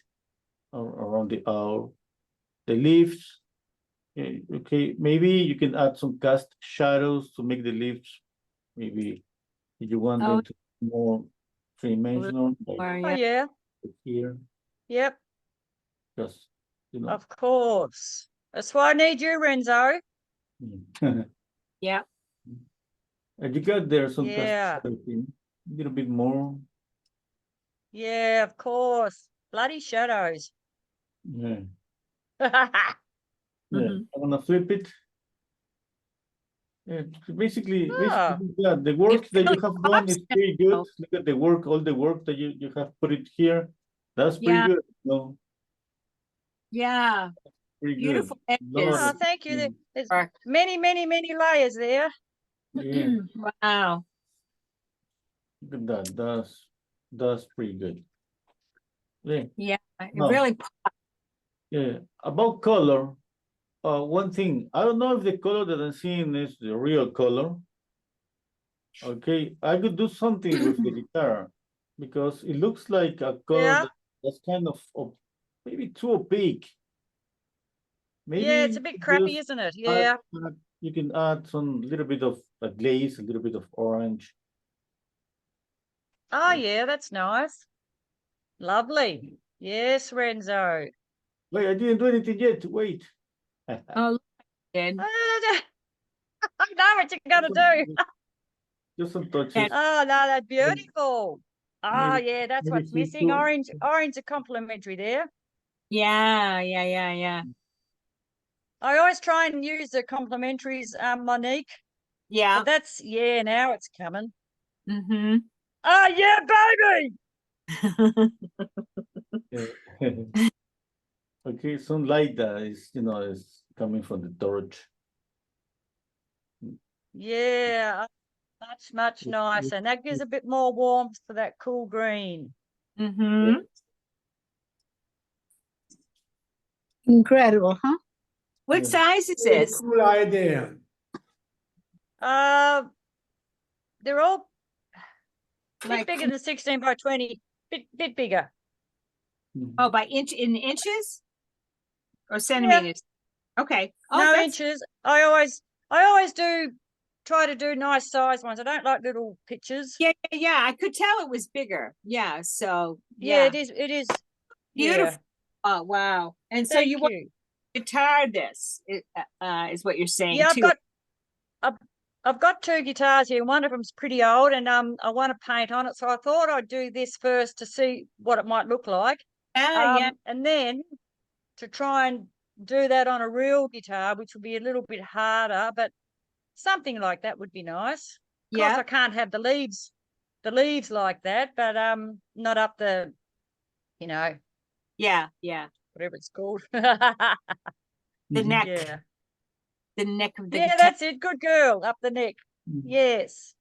around the owl, the leaves. Okay, maybe you can add some cast shadows to make the leaves. Maybe if you want them to be more three-dimensional, like Or, Oh, yeah. yeah. here, Yep. just you know. Of course. That's why I need you, Renzo. Yeah. And you got there some cast Yeah. shadows in, a little bit more. Yeah, of course. Bloody shadows. Yeah, Yeah. yeah. Mhm. I'm gonna flip it. Yeah, basically, Ah. yeah, the work that you really have done is pops pretty good. now. Look at the work, all the work that you have put it here. That's pretty Yeah. good. No, Yeah. pretty good. Beautiful Lot edges. Oh, of- thank you. yeah. There's Work. many, many, many layers there. Yeah, Wow. look at that. That's pretty good. Yeah, Yeah. It No. really yeah. About color, one thing, I don't know if the color that I'm seeing is the real color. Okay, I could do something with the guitar because it looks like a color Yeah. that's kind of maybe too opaque. Maybe Yeah, it's a you bit could crappy, just isn't it? add- Yeah. you can add some little bit of a glaze, a little bit of orange. Oh, yeah, that's nice. Lovely. Yes, Renzo. Wait, I didn't do anything yet. Wait. Oh, look, good. I know what you're gonna do. Just some touches. Oh, no, that's beautiful. Oh, Maybe- yeah, that's maybe what's missing. two- Orange are complimentary there. Yeah. Yeah. Yeah. Yeah. I always try and use the complimentaries, Monique. Yeah. But that's, yeah, now it's coming. Mm-hmm. Oh, yeah, baby. Okay, some light that is, you know, is coming from the torch. Yeah, much, much nicer. And that gives a bit more warmth for that cool green. Mm-hmm. Incredible, huh? What Yeah. size is Very this? cool idea. They're all a bit Like, bigger than 16 by 20, bit bigger. oh, by in inches or centimeters? Okay. Oh, No that's inches. I always try to do nice size ones. I don't like little pictures. yeah. I could tell it was bigger. Yeah. So Yeah, yeah. it is. Beautiful. Yeah. Oh, wow. And so Thank you want you. to guitar this, is what you're saying Yeah, too. I've got two guitars here. One of them's pretty old, and I want to paint on it. So I thought I'd do this first to see what it might look like. Yeah. And then to try and do that on a real guitar, which would be a little bit harder, but something like that would be nice. Of course, Yeah. I can't have the leaves like that, but not up the, you know, Yeah. whatever it's called. The Mhm. neck. Yeah. The neck of the Yeah, guitar. that's it. Good girl, up the neck. Mhm. Yes.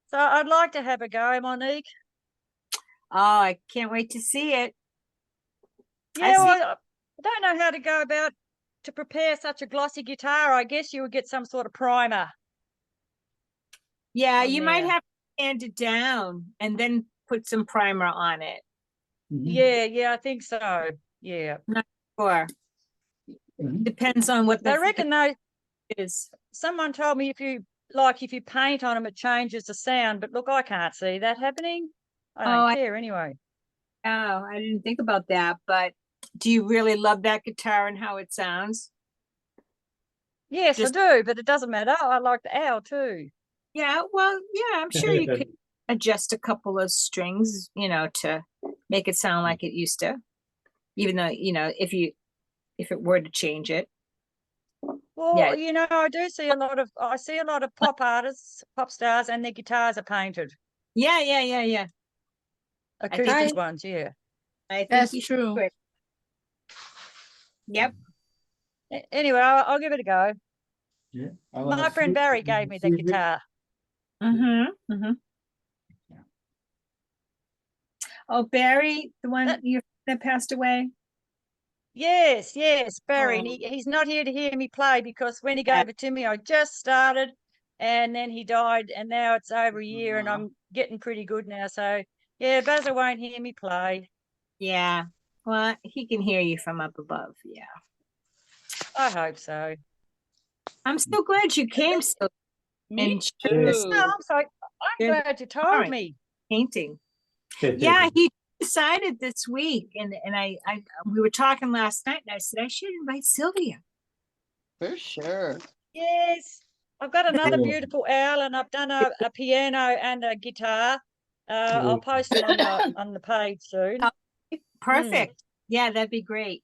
So I'd like to have a go, Monique. Oh, I can't wait to see it. I Yeah, see. well, I don't know how to go about to prepare such a glossy guitar. I guess you would get some sort of primer. Yeah, on you might there. have to hand it down and then put some primer on it. Mhm. Yeah, I think so. Yeah. Or Mhm. depends on what I the reckon though, is. someone told me if you paint on them, it changes the sound. But look, I can't see that happening. I don't Oh, care anyway. Oh, I didn't think about that, but do you really love that guitar and how it sounds? Yes, Just- I do, but it doesn't matter. I like the owl too. Yeah, well, yeah, I'm sure you could adjust a couple of strings, to make it sound like it used to. Even though, if it were to change it. Well, Yeah. I see a lot of pop artists, pop stars, and their guitars are painted. Yeah. Acoustic Hi. ones, yeah. I think That's you should true. do it. Yep. Anyway, I'll give it a go. Yeah. My friend Barry gave me the guitar. Mm-hmm. Oh, Barry, the one That- that passed away. Yes, Barry. And Oh. he's not here to hear me play because when he Yeah. gave it to me, I just started and then he died and now it's over a year and Aw. I'm getting pretty good now. So yeah, Basil won't hear me play. Yeah. Well, he can hear you from up above. Yeah. I hope so. I'm so glad you came. So Me and too. showed us No, I'm There's glad you told Alright. me. painting. Yeah, he decided this week, and I we were talking last night, and I said I should invite Sylvia. For sure. Yes, I've got another Yeah. beautiful owl, and I've done a piano and a guitar. I'll post them on the page soon. Perfect. Yeah, that'd be great.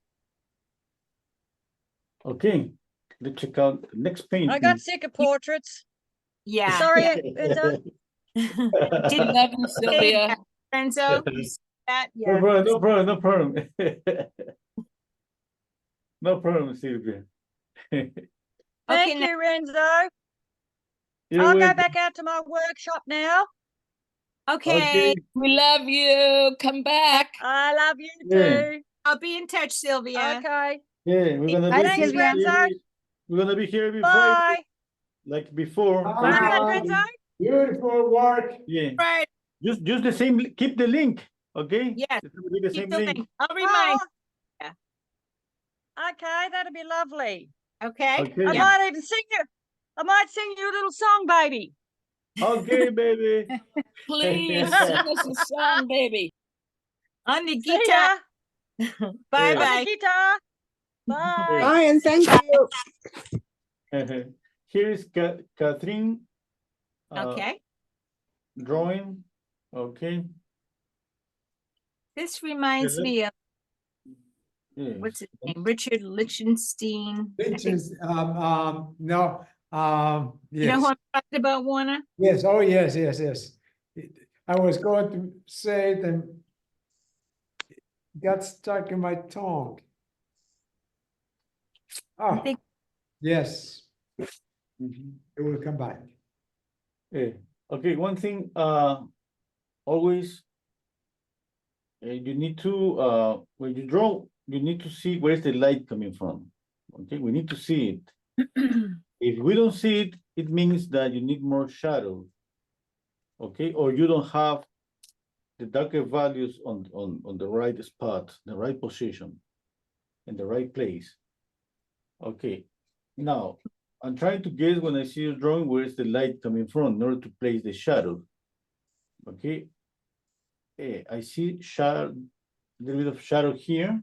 Okay, let's check out the next painting. I got sick of portraits. Yeah. Sorry, yeah. Enzo. Did Love you, Sylvia. Renzo, you see that? No Yeah. problem, no problem, no problem. No problem, Sylvia. Thank Okay, now- you, Renzo. You're I'll go welcome. back out to my workshop now. Okay. We love you. Come back. I love you Yeah. too. I'll be in touch, Sylvia. Okay, Yeah, we're gonna Hi, be thanks, Sylvia. Renzo. we're gonna be here every Friday, Bye. like before. Bye. What's that, Bye. Renzo? Beautiful work. Yeah, Right. just the same, keep the link, okay? Yes, It's gonna be the Keep same the link. link. I'll remind. Okay, that'd be lovely. Okay. Okay. I Yeah. might even sing you. I might sing you a little song, baby. Okay, baby. Please sing us a song, baby. On the See guitar. ya. Bye On bye. the guitar. Bye. Bye and thank you. Here is Catherine. Okay. Drawing, okay. This reminds Mhm. me of Yeah. what's his name? Richard Lichtenstein. I Which think- is, no, You know who yes, I'm talking about, Warner? yes, oh, yes. I was going to say it and got stuck in my tongue. I Oh, think yes, Mhm. it will come back. Yeah, okay, one thing, always. You need to, when you draw, you need to see where's the light coming from. Okay, we need to see it. If we don't see it, it means that you need more shadow. Okay, or you don't have the darker values on the right spot, the right position, in the right place. Okay, now I'm trying to guess when I see a drawing, where is the light coming from in order to place the shadow. Okay, I see shadow, a little bit of shadow here.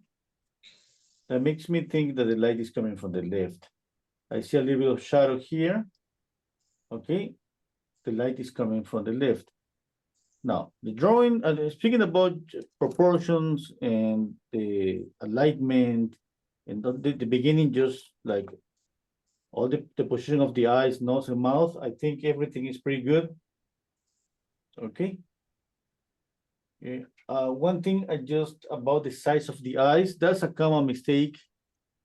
That makes me think that the light is coming from the left. I see a little bit of shadow here. Okay, the light is coming from the left. Now, the drawing, speaking about proportions and the alignment, and the beginning, just like all the position of the eyes, nose, and mouth, I think everything is pretty good. Okay. Yeah. One thing just about the size of the eyes, that's a common mistake.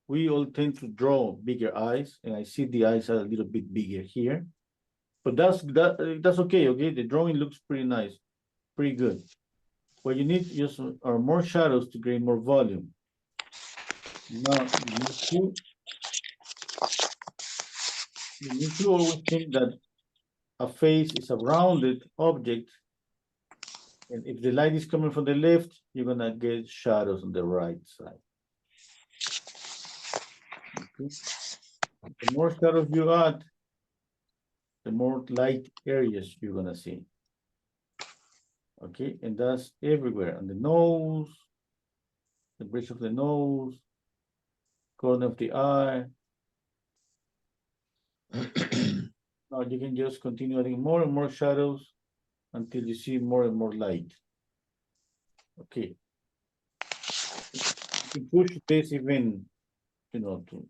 We all tend to draw bigger eyes, and I see the eyes are a little bit bigger here. But that's okay, okay? The drawing looks pretty nice, pretty good. What you need just are more shadows to gain more volume. Now, you need to always think that a face is a rounded object. And if the light is coming from the left, you're gonna get shadows on the right side. Okay. The more shadows you add, the more light areas you're gonna see. Okay, and that's everywhere, on the nose, the bridge of the nose, corner of the eye. Now you can just continue adding more and more shadows until you see more and more light. Okay. You can push this even, you know, to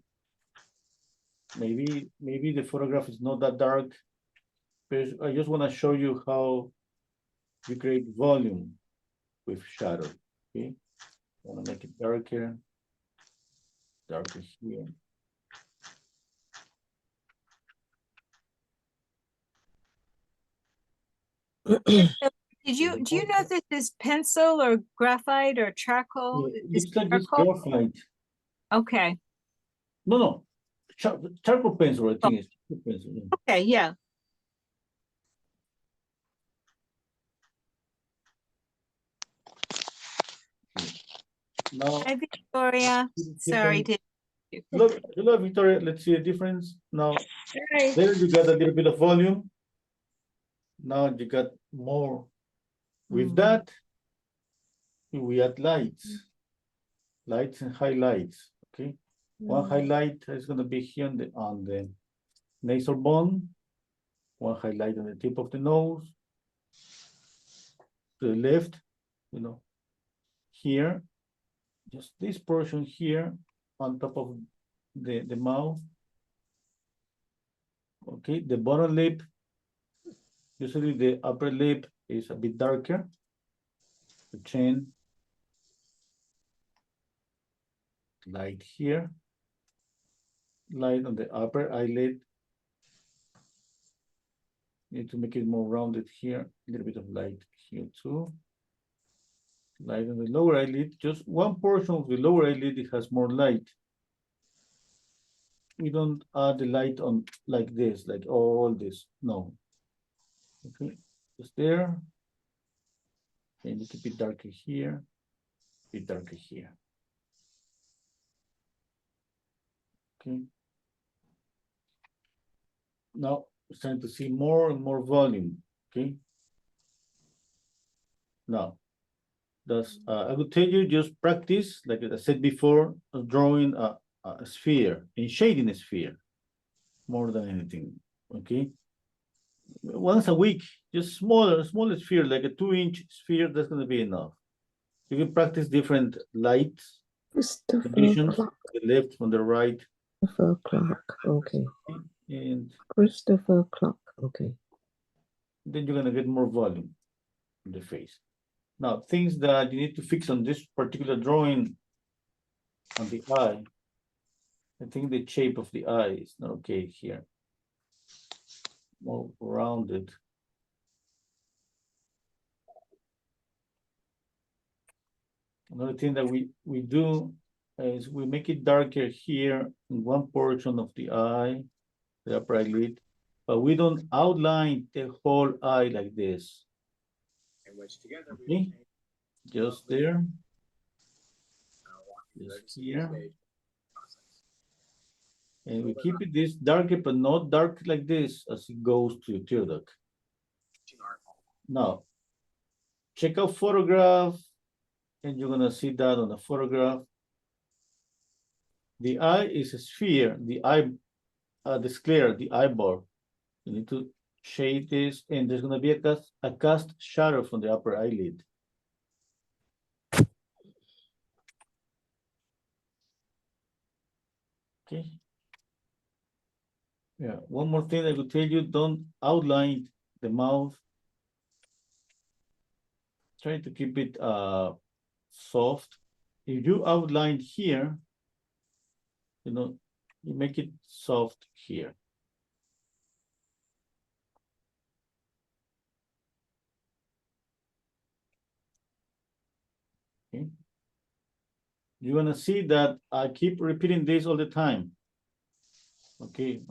maybe the photograph is not that dark, but I just want to show you how you create volume with shadow. Okay, want to make it darker here. Did you, do you know if this is pencil or graphite or charcoal? Yeah, Is looks like it's charcoal? graphite. Okay, No, charcoal pencil, I think it's charcoal pencil. Yeah. okay, yeah. Now, Hi, Victoria. Sorry different- to. hello, Victoria. Let's see a difference. Now, Hi. there you got a little bit of volume. Now you got more. With that, we add lights and highlights. Okay, one highlight is going to be here on the nasal bone. One highlight on the tip of the nose. To the left, here, just this portion here on top of the mouth. Okay, the bottom lip, usually the upper lip is a bit darker. The chin, light here, light on the upper eyelid. Need to make it more rounded here, a little bit of light here too. Light on the lower eyelid, just one portion of the lower eyelid it has more light. We don't add the light on like this, like all this, no. Okay, just there. And you keep it darker here, a bit darker here. Okay. Now it's time to see more and more volume. Okay. Now, I would tell you just practice, like I said before, drawing a sphere and shading a sphere more than anything. Okay. Once a week, just smaller sphere, like a 2-inch sphere, that's going to be enough. You can practice different lights, conditions, Clark. the left, on the right. Christopher Clark. Okay. And Christopher Clark. Okay. then you're going to get more volume in the face. Now, things that you need to fix on this particular drawing on the eye. I think the shape of the eye is not okay here. More rounded. Another thing that we do is we make it darker here in one portion of the eye, the upper eyelid, but we don't outline the whole eye like this. Okay, just there, just here. And we keep it this darker, but not dark like this as it goes to the tear duct. Now, check out photograph, and you're gonna see that on the photograph. The eye is a sphere, the sclera, the eyeball. You need to shade this, and there's gonna be a cast shadow from the upper eyelid. Okay. Yeah, one more thing I could tell you, don't outline the mouth. Try to keep it soft. If you outline here, you make it soft here. Okay. You're gonna see that I keep repeating this all the time. Okay.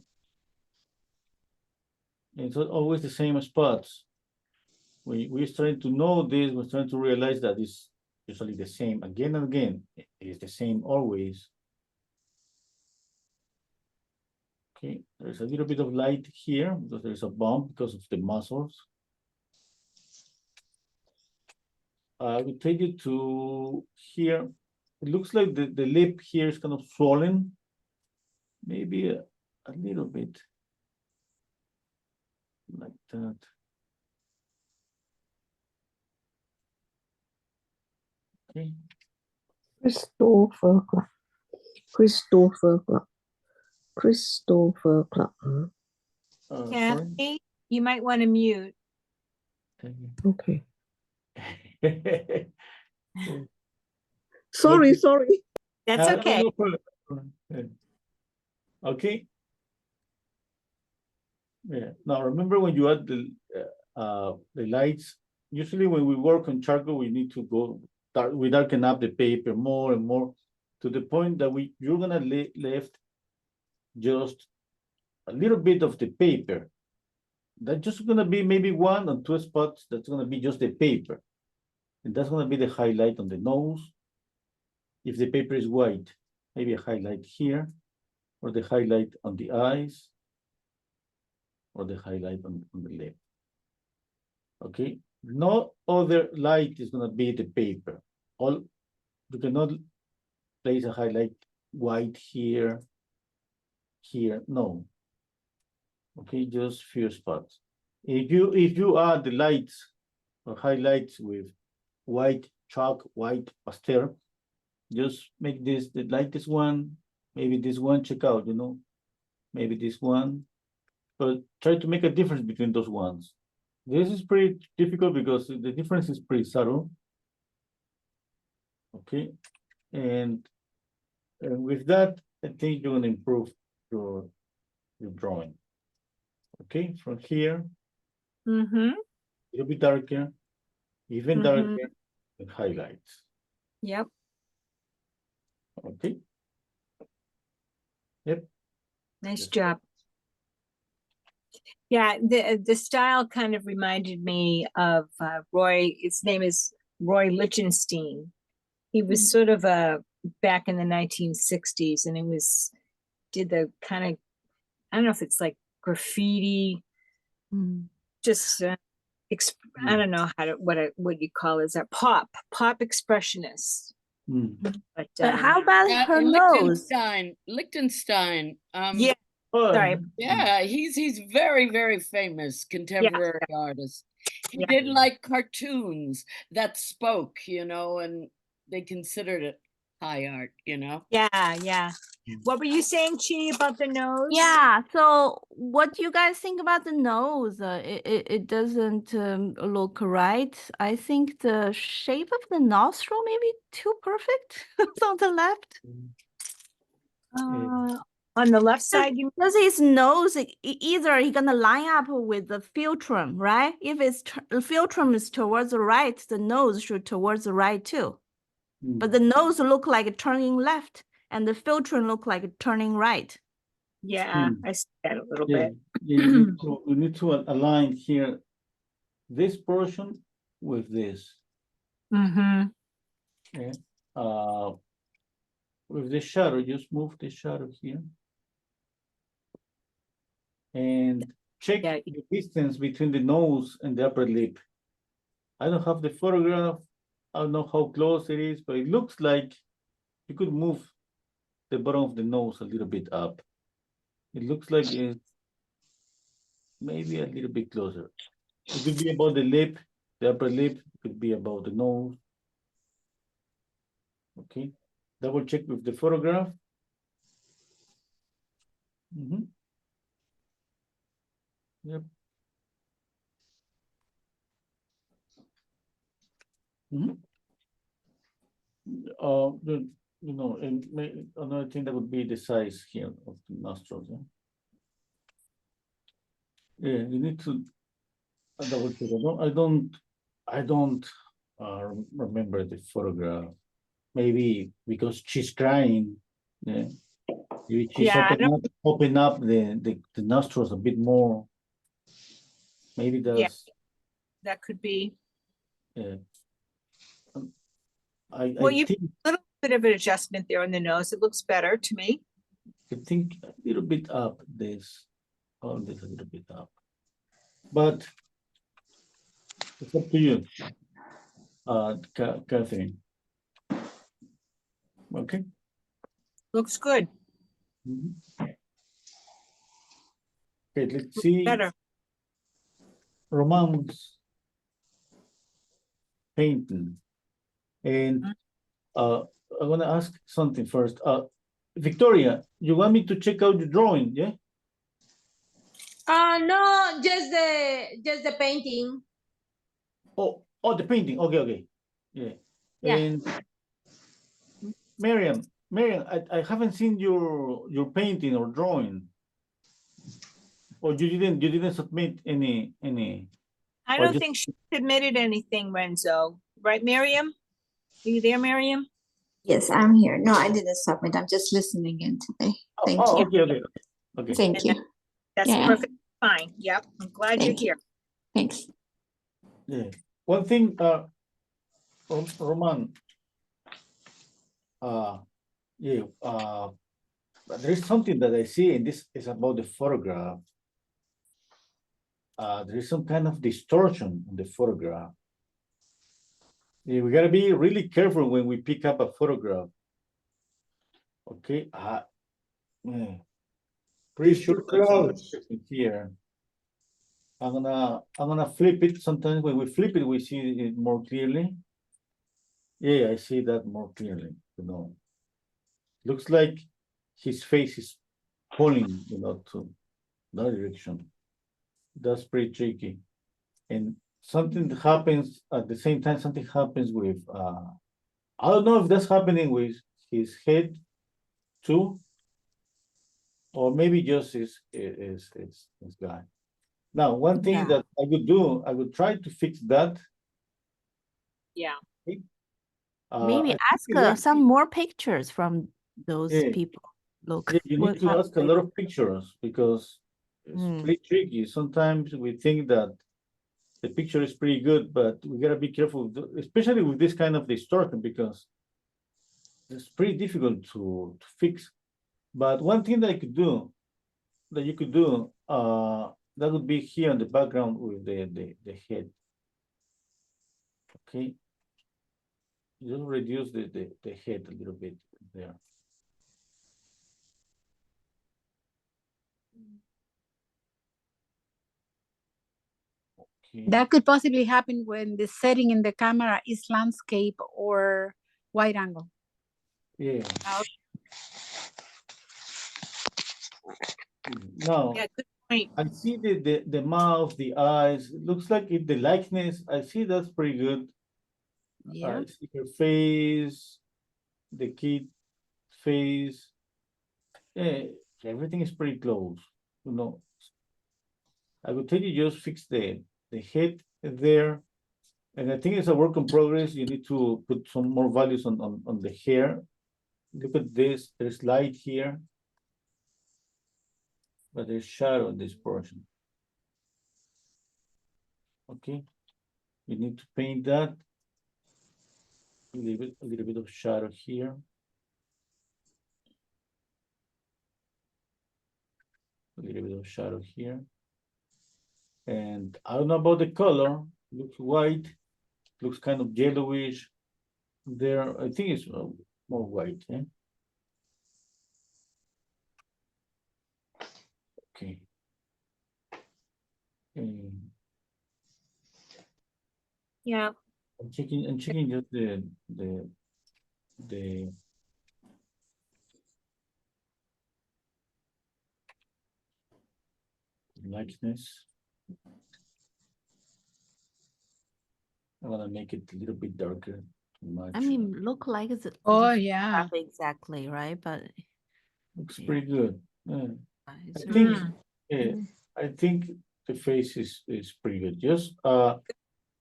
It's not always the same spots. We're starting to know this, we're starting to realize that it's usually the same again and again. It is the same always. Okay, there's a little bit of light here because there's a bump because of the muscles. I will take you to here. It looks like the lip here is kind of swollen. Maybe a little bit like that. Okay. Christopher Clark. Christopher Clark. Christopher Clark. Sorry. Kathy, you might want to mute. Okay. Sorry, sorry. That's No, okay. no problem. Yeah. Okay. Yeah. Now remember when you add the lights. Usually when we work on charcoal, we need to go we darken up the paper more and more to the point that you're gonna left just a little bit of the paper. That's just gonna be maybe 1 or 2 spots. That's gonna be just the paper, and that's gonna be the highlight on the nose. If the paper is white, maybe a highlight here, or the highlight on the eyes, or the highlight on the lip. Okay, no other light is gonna be the paper. You cannot place a highlight white here, no. Okay, just few spots. If you add the lights or highlights with white chalk, white pastel, just make this the lightest one, maybe this one, check out, maybe this one, but try to make a difference between those ones. This is pretty difficult because the difference is pretty subtle. Okay, and with that, I think you're gonna improve your drawing. Okay, from here, Mm-hmm. a little bit darker, even Mhm. darker, and highlights. Yep. Okay. Yep. Nice Yes. job. Yeah, the style kind of reminded me of Roy. His name is Roy Lichtenstein. He was sort of back in the 1960s, and did the kind of, I don't know if it's like graffiti, just I don't know what you call it. Is that pop expressionist? Mm. But But how about her nose? Lichtenstein. yeah, Oh, sorry. Yeah, he's very, very famous contemporary artist. He Yeah. did like cartoons that spoke, and they considered it high art, Yeah. What were you saying, Chi, about the nose? Yeah, so what do you guys think about the nose? It doesn't look right. I think the shape of the nostril maybe too perfect on the left. On the left side, you Because his nose, either he's gonna line up with the philtrum, right? If the philtrum is towards the right, the nose should towards the right too. But the nose look like turning left, and the philtrum look like turning right. yeah, I see that a little yeah, bit. yeah, you need to align here this portion with this. Mm-hmm. Okay. With the shadow, just move the shadow here. And check Yeah. the distance between the nose and the upper lip. I don't have the photograph. I don't know how close it is, but it looks like you could move the bottom of the nose a little bit up. It looks like it's maybe a little bit closer. It could be about the lip, the upper lip, it could be about the nose. Okay, double check with the photograph. Yep. And another thing that would be the size here of the nostrils. Yeah, you need to double check. I don't remember the photograph. Maybe because she's crying. Yeah. Maybe she's Yeah, open up the nostrils a bit more. Maybe that's that could be. I You think a little bit of an adjustment there on the nose. It looks better to me. I think a little bit up this, all this a little bit up, but it's up to you, Catherine. Okay. Looks good. Okay, let's see. Better. Roman's painting, and I want to ask something first. Victoria, you want me to check out the drawing, yeah? No, just the painting. Oh, the painting. Okay. Yeah. Yeah. And Miriam, I haven't seen your painting or drawing. Or you didn't submit any I or don't just think she submitted anything, Renzo. Right, Miriam? Are you there, Miriam? Yes, I'm here. No, I didn't submit. I'm just listening in today. Thank you. Okay. Thank And you. That's Yeah. perfect, fine. Yep, I'm glad you're Thank you. here. Thanks. Yeah. One thing, Roman, yeah, there is something that I see, and this is about the photograph. There is some kind of distortion in the photograph. Yeah, we gotta be really careful when we pick up a photograph. Okay, yeah. Pretty It's sure too there's something close. here. I'm gonna flip it. Sometimes when we flip it, we see it more clearly. Yeah, I see that more clearly. You know, looks like his face is pulling, to that direction. That's pretty tricky. And something happens at the same time. Something happens with. I don't know if that's happening with his head too, or maybe just his guy. Now, one thing Yeah. that I would do, I would try to fix that. Yeah. Maybe I ask think one some thing- more pictures from those Yeah. people. Look, Yeah, you what need to kind ask a of lot of pictures because it's Mm. pretty tricky. Sometimes we think that the picture is pretty good, but we gotta be careful, especially with this kind of distortion, because it's pretty difficult to fix. But one thing that you could do, that would be here in the background with the head. Okay. Just reduce the head a little bit there. Okay. That could possibly happen when the setting in the camera is landscape or wide angle. Yeah. Now, Yeah, good point. I see the mouth, the eyes. It looks like the likeness. I see that's pretty good. Yeah. I see her face, the kid face. Yeah, everything is pretty close. I would tell you just fix the head there. And I think it's a work in progress. You need to put some more values on the hair. Look at this. There's light here, but there's shadow in this portion. Okay. You need to paint that. A little bit of shadow here. A little bit of shadow here. And I don't know about the color. Looks white. Looks kind of yellowish. There, I think it's more white. Eh? Okay. Yeah. I'm checking just the likeness. I want to make it a little bit darker. Too much. I mean, look like it's Oh, it's yeah. not exactly, right? But Looks yeah. pretty good. Yeah. It's I think Mm. yeah, I think the face is pretty good. Just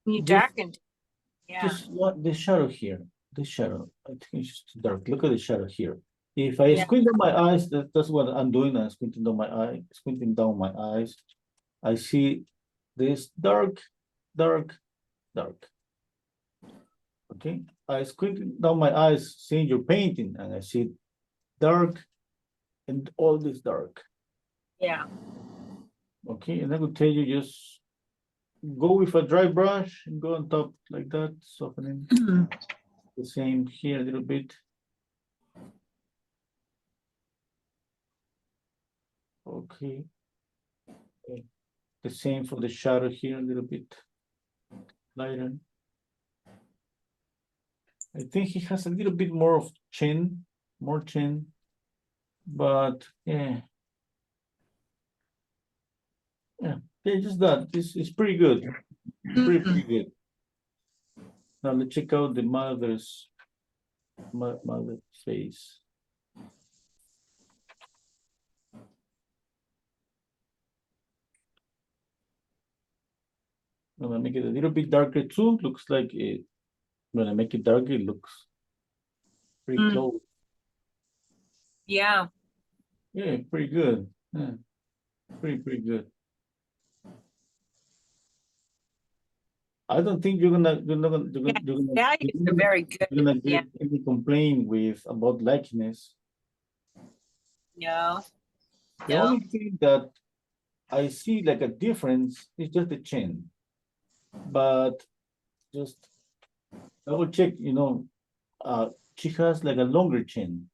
You Just- darkened. Yeah. just what the shadow here. The shadow. I think it's just too dark. Look at the shadow here. If I Yeah. squint on my eyes, that's what I'm doing. I'm squinting down my eyes. I see this dark. Okay. I squint down my eyes, seeing your painting, and I see dark and all this dark. Yeah. Okay, and I will tell you just go with a dry brush and go on top like that, softening. The same here a little bit. Okay. The same for the shadow here a little bit lighter. I think he has a little bit more of chin, but yeah. Yeah, just that. It's pretty good. Pretty good. Now let's check out the mother's face. I'm gonna make it a little bit darker too. Looks like it. When I make it darker, it looks pretty Mm. close. Yeah. Yeah, pretty good. Yeah. Pretty good. I don't think you're gonna Values are very good. you're gonna Yeah. get any complaint with about likeness. No. The No. only thing that I see like a difference is just the chin. But just double check, she has like a longer chin.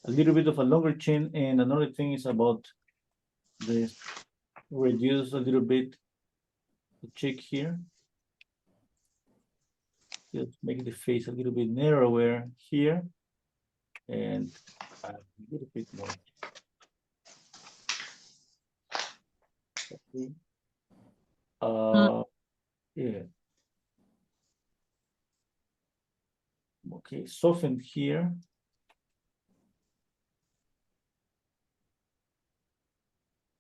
A little bit of a longer chin, and another thing is about this reduce a little bit the cheek here. Just make the face a little bit narrower here, and a little bit more. Okay. Yeah. Okay, soften here.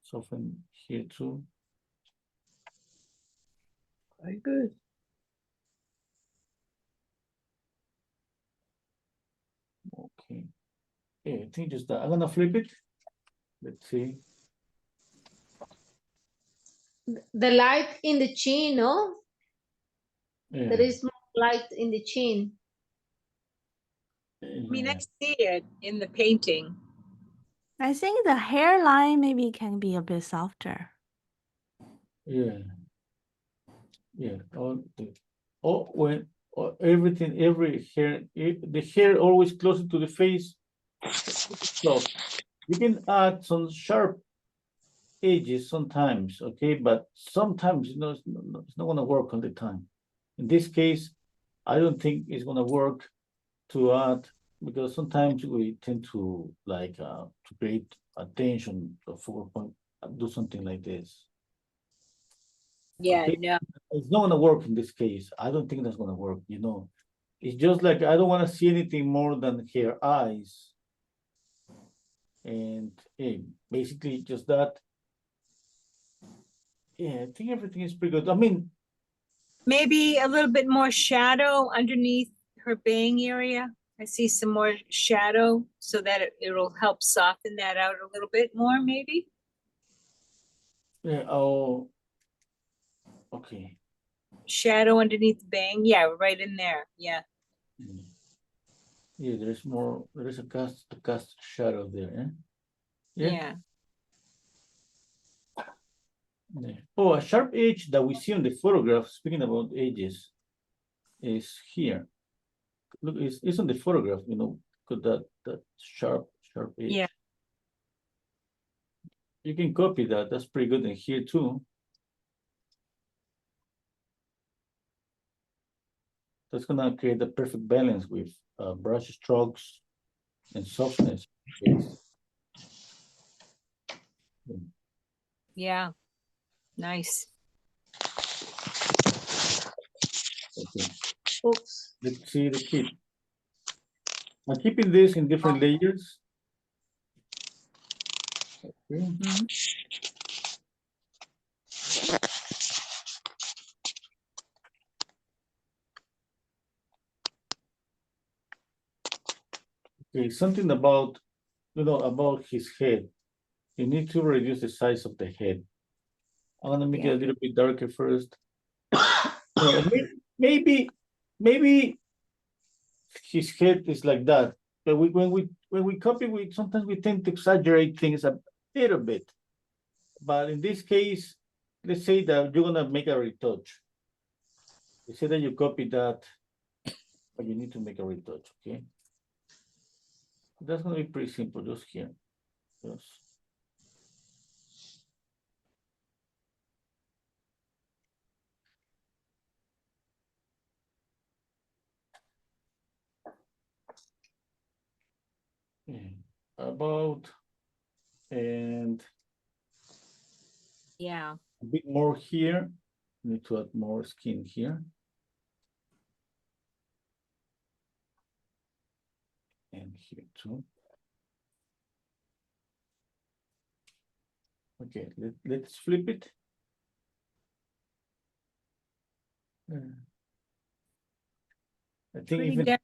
Soften here too. Very good. Okay. Yeah, I think just that. I'm gonna flip it. Let's see. The light in the chin, no? Yeah. There is more light in the chin. I mean, I see it in the painting. I think the hairline maybe can be a bit softer. Yeah. Yeah. Everything, every hair, the hair always closer to the face. So you can add some sharp edges sometimes, okay, but sometimes it's not gonna work all the time. In this case, I don't think it's gonna work to add, because sometimes we tend to like to create attention for do something like this. Yeah, Okay. no. It's not gonna work in this case. I don't think that's gonna work, It's just like I don't want to see anything more than her eyes. And basically just that. Yeah, I think everything is pretty good. I mean, Maybe a little bit more shadow underneath her bang area. I see some more shadow so that it'll help soften that out a little bit more, maybe. yeah, oh, okay. Shadow underneath the bang. Yeah, right in there. Yeah. Yeah, there is a cast shadow there, eh? Yeah. Yeah. Oh, a sharp edge that we see on the photograph, speaking about edges, is here. Look, it's on the photograph, got that sharp edge. Yeah. You can copy that. That's pretty good in here too. That's gonna create the perfect balance with brush strokes and softness. Yeah. Nice. Okay. Oops. Let's see the kit. I'm keeping this in different layers. Okay. Okay, something about, about his head. You need to reduce the size of the head. I'm gonna make it a little bit darker first. Maybe his head is like that. But when we copy, sometimes we tend to exaggerate things a little bit. But in this case, let's say that you're gonna make a retouch. Let's say that you copy that, but you need to make a retouch, okay? That's gonna be pretty simple, just here. Just. About, and Yeah. a bit more here. Need to add more skin here. here too. Okay, let's flip it. I think Pretty even good.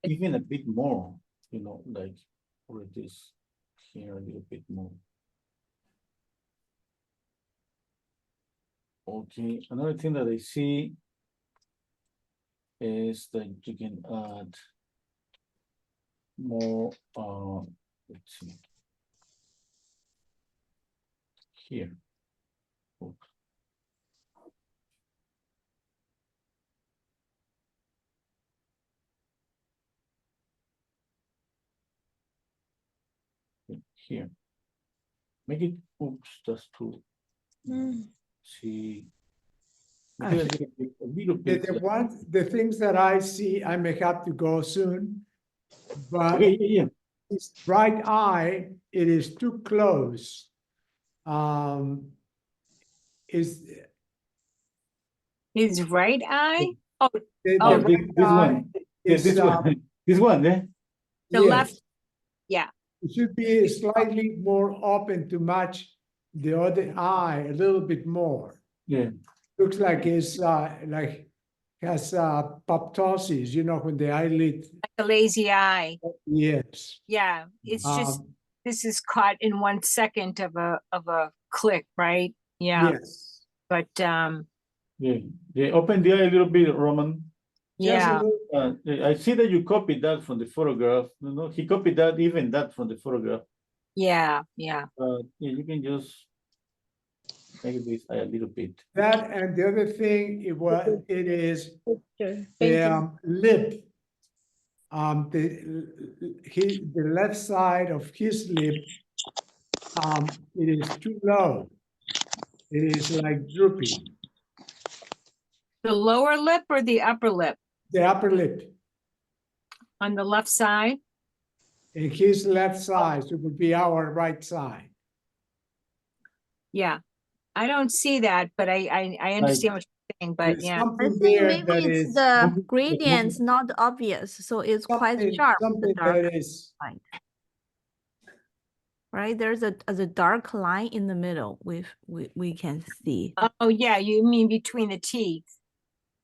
even a bit more, you know, like for this here a little bit more. Okay, another thing that I see is that you can add more, let's see. Here. Oops. Here. Make it, oops, that's too. See. Make it a little bit. The things that I see, I may have to go soon. But Okay, yeah. his right eye, it is too close. Is His right eye? Oh, the Oh, this right one. eye Yeah, is, this one. This one, yeah. the yes, left, yeah. it should be slightly more open to match the other eye a little bit more. Yeah. Looks like it's like has apoptosis, you know, when the eyelid. Like a lazy eye. Yes. Yeah, it's just, Um, this is caught in 1 second of a click, right? Yeah, yes. but, Yeah. Yeah. Open the eye a little bit, Roman. Just a yeah, little- I see that you copied that from the photograph. No, he copied that, even that from the photograph. yeah. Yeah, you can just make this a little bit. That and the other thing, it is Picture, the painting. lip. The left side of his lip, it is too low. It is like droopy. The lower lip or the upper lip The upper lip on the left side? in his left side, so it would be our right side. Yeah, I don't see that, but I understand what you're saying, but There's yeah. I something think there maybe that it's is the gradients not obvious, so it's quite sharp, the something dark that is line. Right, there's a dark line in the middle we can see. Oh, yeah, you mean between the teeth?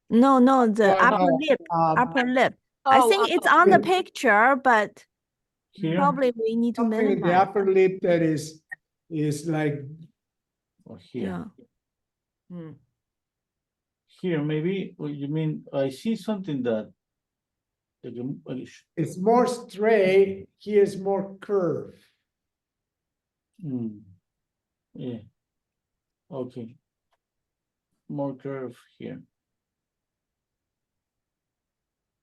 No, the No, upper no, lip, upper lip. I Oh, think it's oh, on the yeah. picture, but Here probably we need to something in the minimize. upper lip that is like or here. Yeah. Hmm. Here, maybe, or you mean, I see something that it's more straight. Here's more curve. yeah. Okay. More curve here.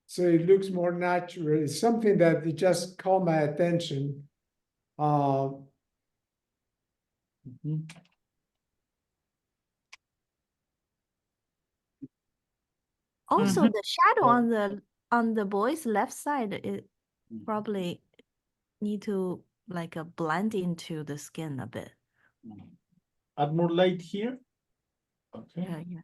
So it looks more natural. It's something that it just caught my attention. Mhm. Also, Mhm. the shadow Yeah. on the boy's left side, it Mhm. probably need to like blend into the skin a bit. Add more light here. Okay. Yeah.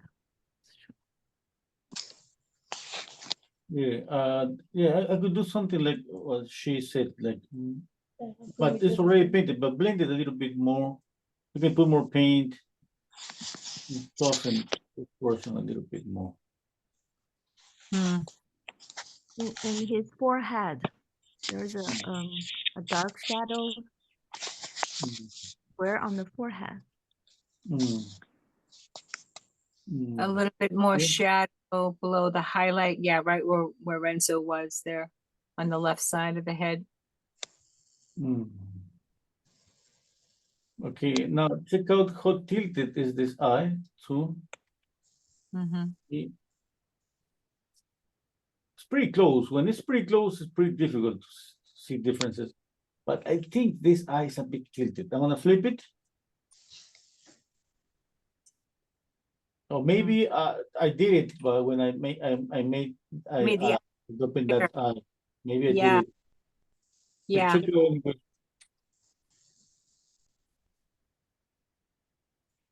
Yeah, I could do something like what she said, like, but it's already painted, but blend it a little bit more. You can put more paint, and soften this portion a little bit more. In his forehead, there's a dark shadow where on the forehead. A little bit more Yeah. shadow below the highlight. Yeah, right where Renzo was there on the left side of the head. Okay, now check out how tilted is this eye too. It's pretty close. When it's pretty close, it's pretty difficult to see differences. But I think this eye is a bit tilted. I'm gonna flip it. Or maybe I did it, but when I opened that eye. Maybe I did it. Yeah. Check it out.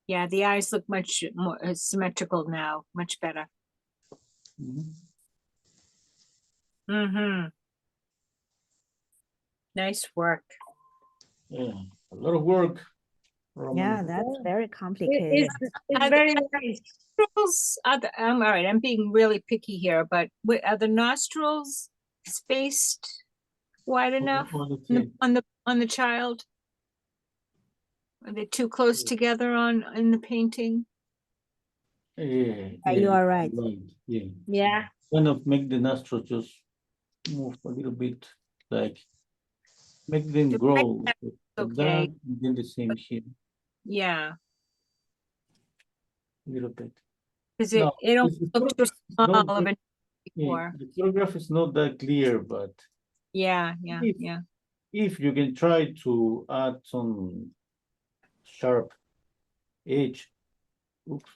Yeah, the eyes look much more symmetrical now, much better. Nice work. Yeah, a lot of work. Roman. Yeah, that's Yeah. very It- complicated. it's Are very the nice. nostrils, all right, I'm being really picky here, but are the nostrils spaced wide enough What is on it? on the child? Are they too close together in the painting? Yeah, You are right. Yeah, Yeah. kind of make the nostrils just move a little bit, like make them The grow. right Like okay. that, and then the same here, Yeah, a little bit. because No, it don't this is look too photograph is small not of that- an yeah, before. the photograph is not that clear, but Yeah, If- yeah. if you can try to add some sharp edge, oops.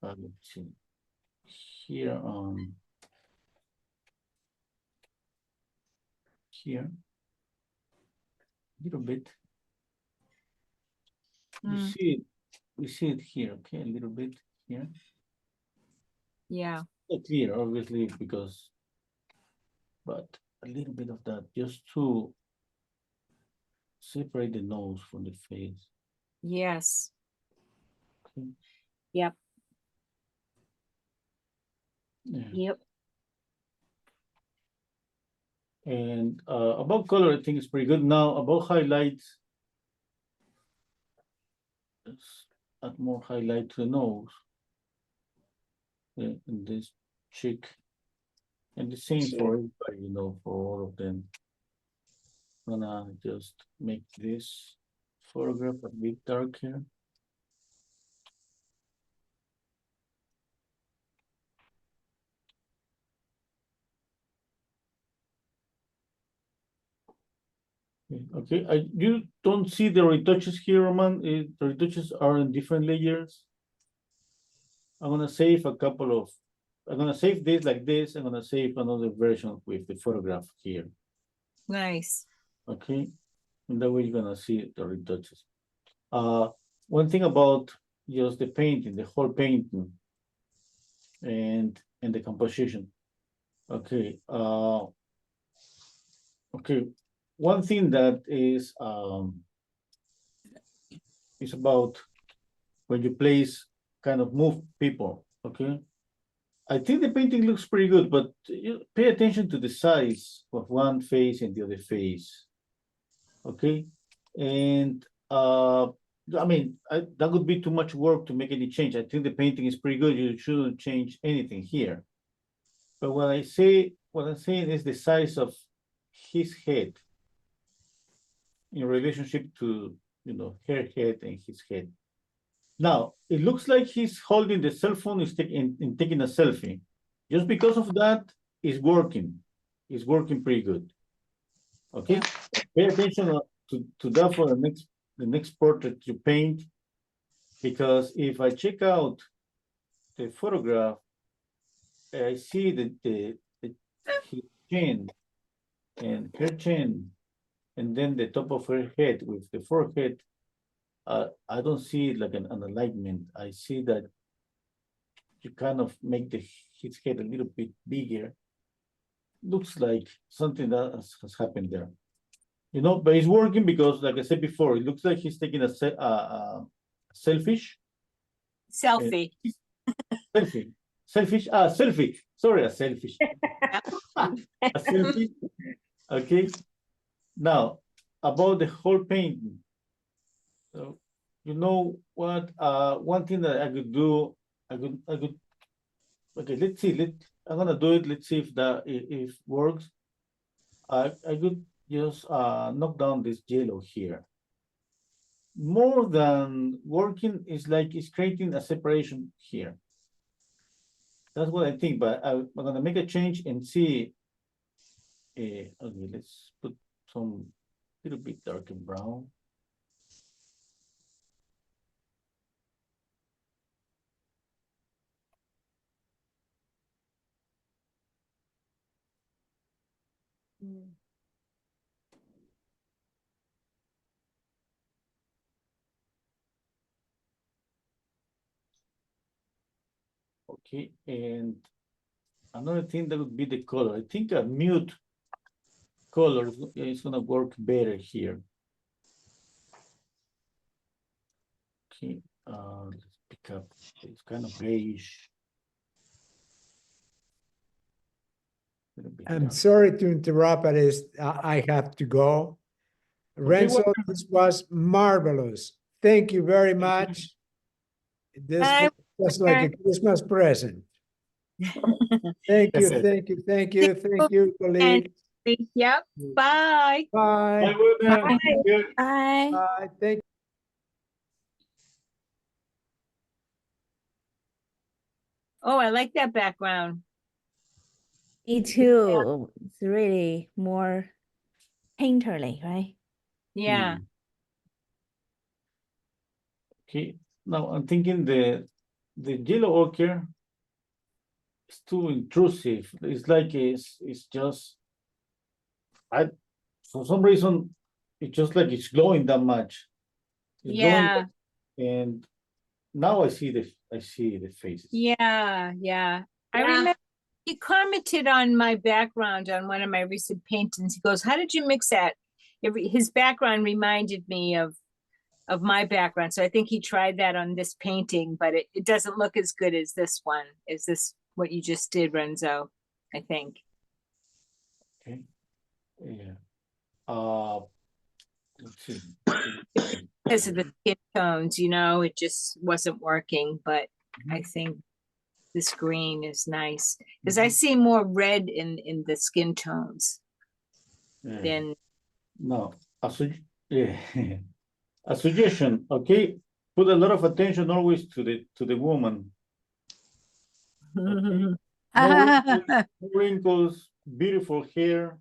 Let's see. Here, here, little bit. You Mm, see it, we see it here, okay, a little bit here. yeah. Not clear, obviously, because, but a little bit of that, just to separate the nose from the face. Yes. Okay. Yep. Yeah. Yep. And about color, I think it's pretty good. Now about highlights, let's add more highlight to the nose. Yeah, and this cheek, and the same for everybody, you know, for all of them. I'm gonna just make this photograph a bit darker. Okay, you don't see the retouches here, Roman. The retouches are in different layers. I'm gonna save a couple of, I'm gonna save this like this. I'm gonna save another version with the photograph here. Nice. Okay, and that way you're gonna see the retouches. One thing about just the painting, the whole painting, and the composition. Okay, okay. One thing that is about when you place kind of move people. Okay, I think the painting looks pretty good, but you pay attention to the size of one face and the other face. Okay, and I mean, that would be too much work to make any change. I think the painting is pretty good. You shouldn't change anything here. But what I'm saying is the size of his head in relationship to, you know, her head and his head. Now, it looks like he's holding the cell phone, is taking a selfie. Just because of that, it's working. It's working pretty good. Okay, pay attention to that for the next portrait you paint, because if I check out the photograph, I see that his chin and her chin, and then the top of her head with the forehead. I don't see it like an alignment. I see that you kind of make his head a little bit bigger. Looks like something that has happened there. You know, but it's working because, like I said before, it looks like he's taking a selfish. Selfie. Selfie. Selfie. Sorry, a selfish. A selfie. Okay. Now, about the whole painting. So, you know what? One thing that I could do, I could. Okay, let's see. I'm gonna do it. Let's see if that if works. I could just knock down this yellow here. More than working is like it's creating a separation here. That's what I think. But I'm gonna make a change and see. Okay, let's put some little bit darker brown. Okay, and another thing that would be the color. I think a mute color is gonna work better here. Okay, let's pick up, it's kind of grayish. Little bit I'm dark. sorry to interrupt, but I have to go. Renzo, well- this was marvelous. Thank you very much. This Bye, was like a Christmas present. Thank you, thank you, thank you, thank you, colleague. Yep, bye. Bye, Bye. Wilmer. Bye. Good. Bye. Bye. Thank Oh, I like that background. Me too. It's really more painterly, right? Yeah. Okay, now I'm thinking the yellow ochre is too intrusive. It's like it's just for some reason it's just like it's glowing that much. It's glowing, Yeah, and now I see the faces. yeah, yeah. I Yeah. remember he commented on my background on one of my recent paintings. He goes, "How did you mix that?" His background reminded me of my background, so I think he tried that on this painting, but it doesn't look as good as this one. Is this what you just did, Renzo? I think. Okay. Yeah. Let's see. Because of the skin tones, it just wasn't working, but I think this green is nice because I see more red in the skin tones Yeah. than No, yeah. A suggestion, okay? Put a lot of attention always to the woman. Okay. No wrinkles, beautiful hair.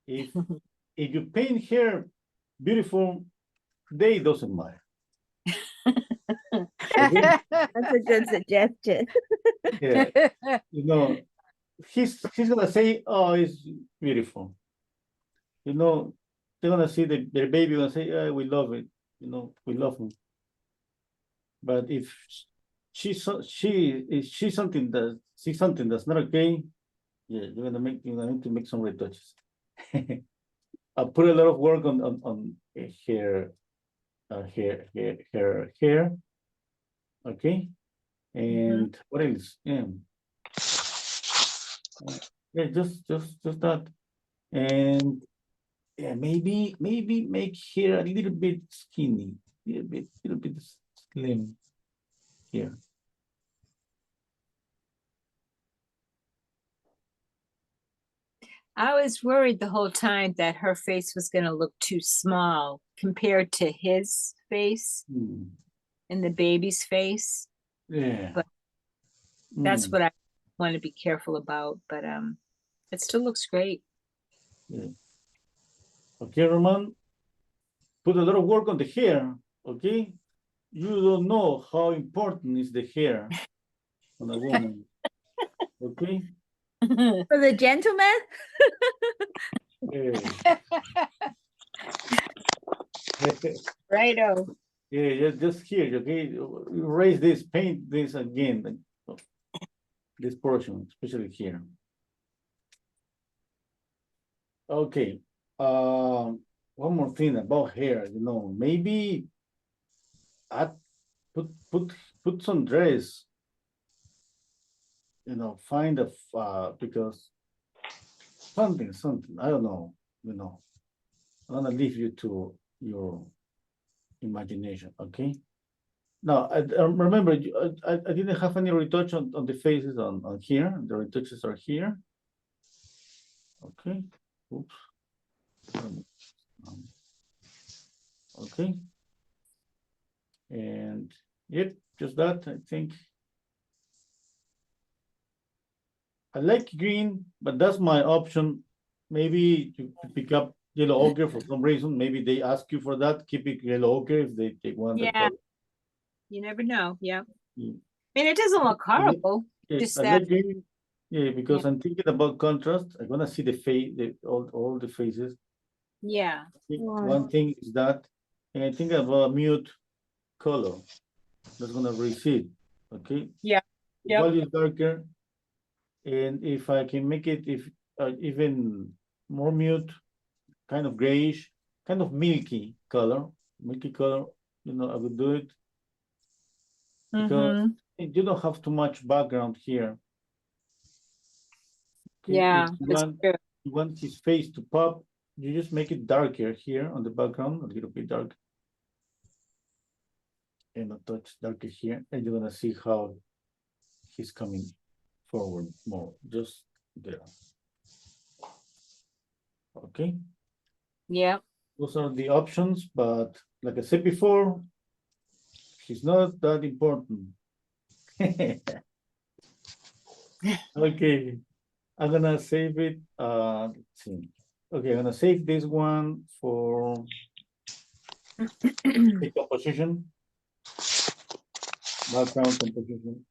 If you paint hair beautiful, they doesn't matter. Okay? That's a good suggestion. Yeah, he's gonna say, "Oh, it's beautiful." They're gonna see their baby gonna say, "Oh, we love it." We love him. But if she's something that's not okay, yeah, you're gonna need to make some retouches. I put a lot of work on hair, hair. Okay, and what else? Yeah, just that, and yeah, maybe make hair a little bit skinny, little bit slim here. I was worried the whole time that her face was going to look too small compared to his face and the baby's face. Yeah. But that's what I want to be careful about. But it still looks great. Yeah. Okay, Roman, put a lot of work on the hair, okay? You don't know how important is the hair on a woman, okay? For the gentleman? Righto. Yeah, just here, okay? Erase this, paint this again, this portion, especially here. Okay, one more thing about hair, maybe I put some dress, find because something, I don't know, I'm gonna leave you to your imagination, okay? Now, I remember, I didn't have any retouch on the faces on here, the retouches are here. Okay, oops. Okay. And yep, just that, I think. I like green, but that's my option. Maybe to pick up yellow ochre for some reason. Maybe they ask you for that. Keep it yellow ochre if they want the Yeah. color. You never know. Yeah. Yeah. I mean, it doesn't look horrible. Yeah, Just I that. like green. Yeah, because I'm thinking about contrast. I'm gonna see the face, all the faces. Yeah. One thing is that, and I think about mute color. That's gonna recede. Okay. Yeah. The value is darker, and if I can make it, if even more mute, kind of grayish, kind of milky color. Milky color, you know, I would do it because Mhm. you don't have too much background here. Okay, Yeah, if that's true. you want his face to pop, you just make it darker here on the background, a little bit dark. And a touch darker here, and you're gonna see how he's coming forward more, just there. Okay, Yeah. those are the options, but like I said before, he's not that important. Okay, I'm gonna save it. Let's see. Okay, I'm gonna save this one for the composition. Background composition.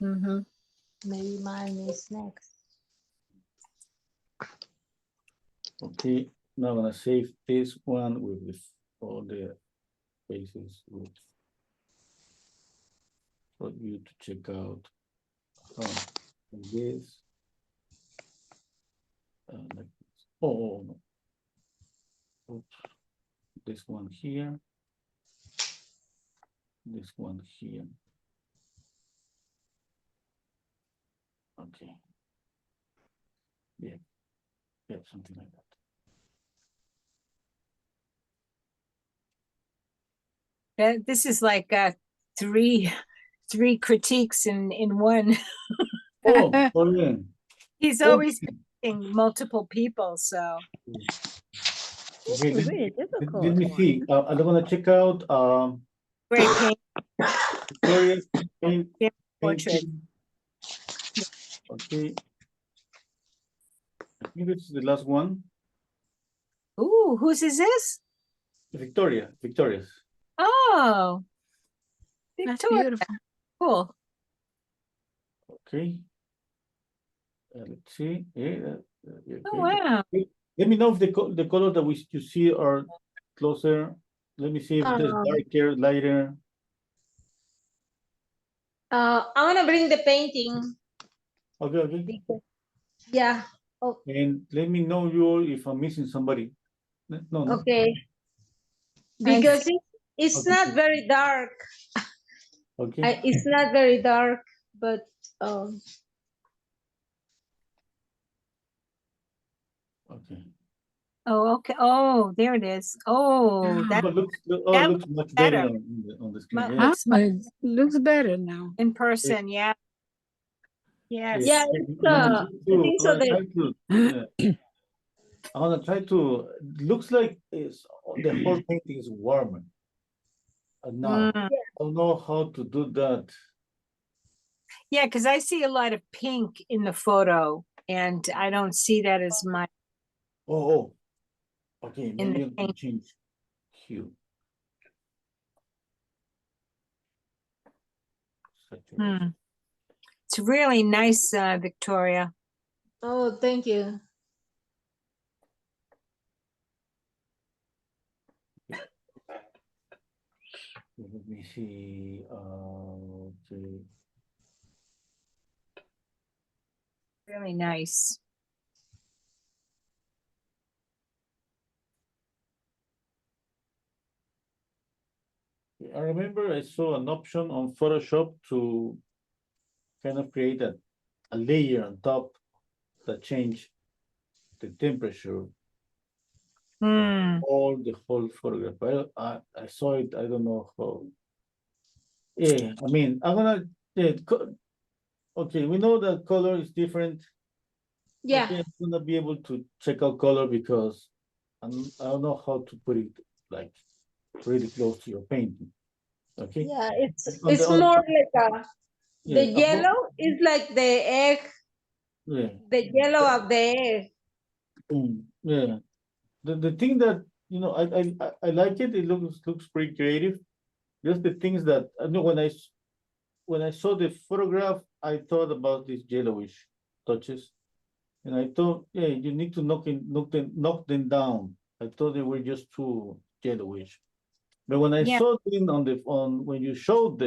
Mm-hmm. Maybe mine is next. Okay, now I'm gonna save this one with all the faces with for you to check out like this. Like this. Oh no. Oops. This one here. This one here. Okay. Yeah. Yeah, something like that. This is like three critiques in one. Oh, brilliant. He's Oh, always critiquing multiple people, so okay, It's really let difficult me one. see. I'm gonna check out great paint Victoria's paint, portrait. painting. Okay. I think this is the last one. Ooh, whose is this? Victoria's. Oh, That's Victoria. beautiful. Cool. Okay. Let's see. Yeah. Okay. Oh, wow. Let me know if the color that you see are closer. Let me see if there's darker, lighter. I'm gonna bring the painting. Okay, okay. Because, yeah. Oh, And let me know you if I'm missing somebody. No. okay. Because it's Okay. not very dark. Okay. It's not very dark, but Okay. Oh, okay. Oh, there it is. Oh, that But looks much better. better on the screen. Mu- Yeah. looks much It looks better now. in person. Yeah. Yes. yeah, I'm it's gonna try the I'm gonna try to. Looks like the whole painting is warmer. Now Mm. I don't know how to do that. Yeah, because I see a lot of pink in the photo, and I don't see that as much. Oh. Okay, In maybe the I can paint. change hue. Saturation. It's really nice, Victoria. Oh, thank you. Let me see. Okay. Really nice. I remember I saw an option on Photoshop to kind of create a layer on top that change the temperature Hmm. all the whole photograph. I saw it. I don't know how. Yeah, I mean, I'm gonna. Yeah, okay, we know that color is different. Yeah. Okay, I'm gonna be able to check out color because I don't know how to put it like really close to your painting. Okay. Yeah, it's On the- on- more like Yeah, the yellow is like the egg, Yeah. the yellow of the egg. Yeah. The thing that I like it. It looks pretty creative. Just the things that I know when I saw the photograph, I thought about these yellowish touches, and I thought, yeah, you need to knock them down. I thought they were just too yellowish, but when I Yeah. saw them when you showed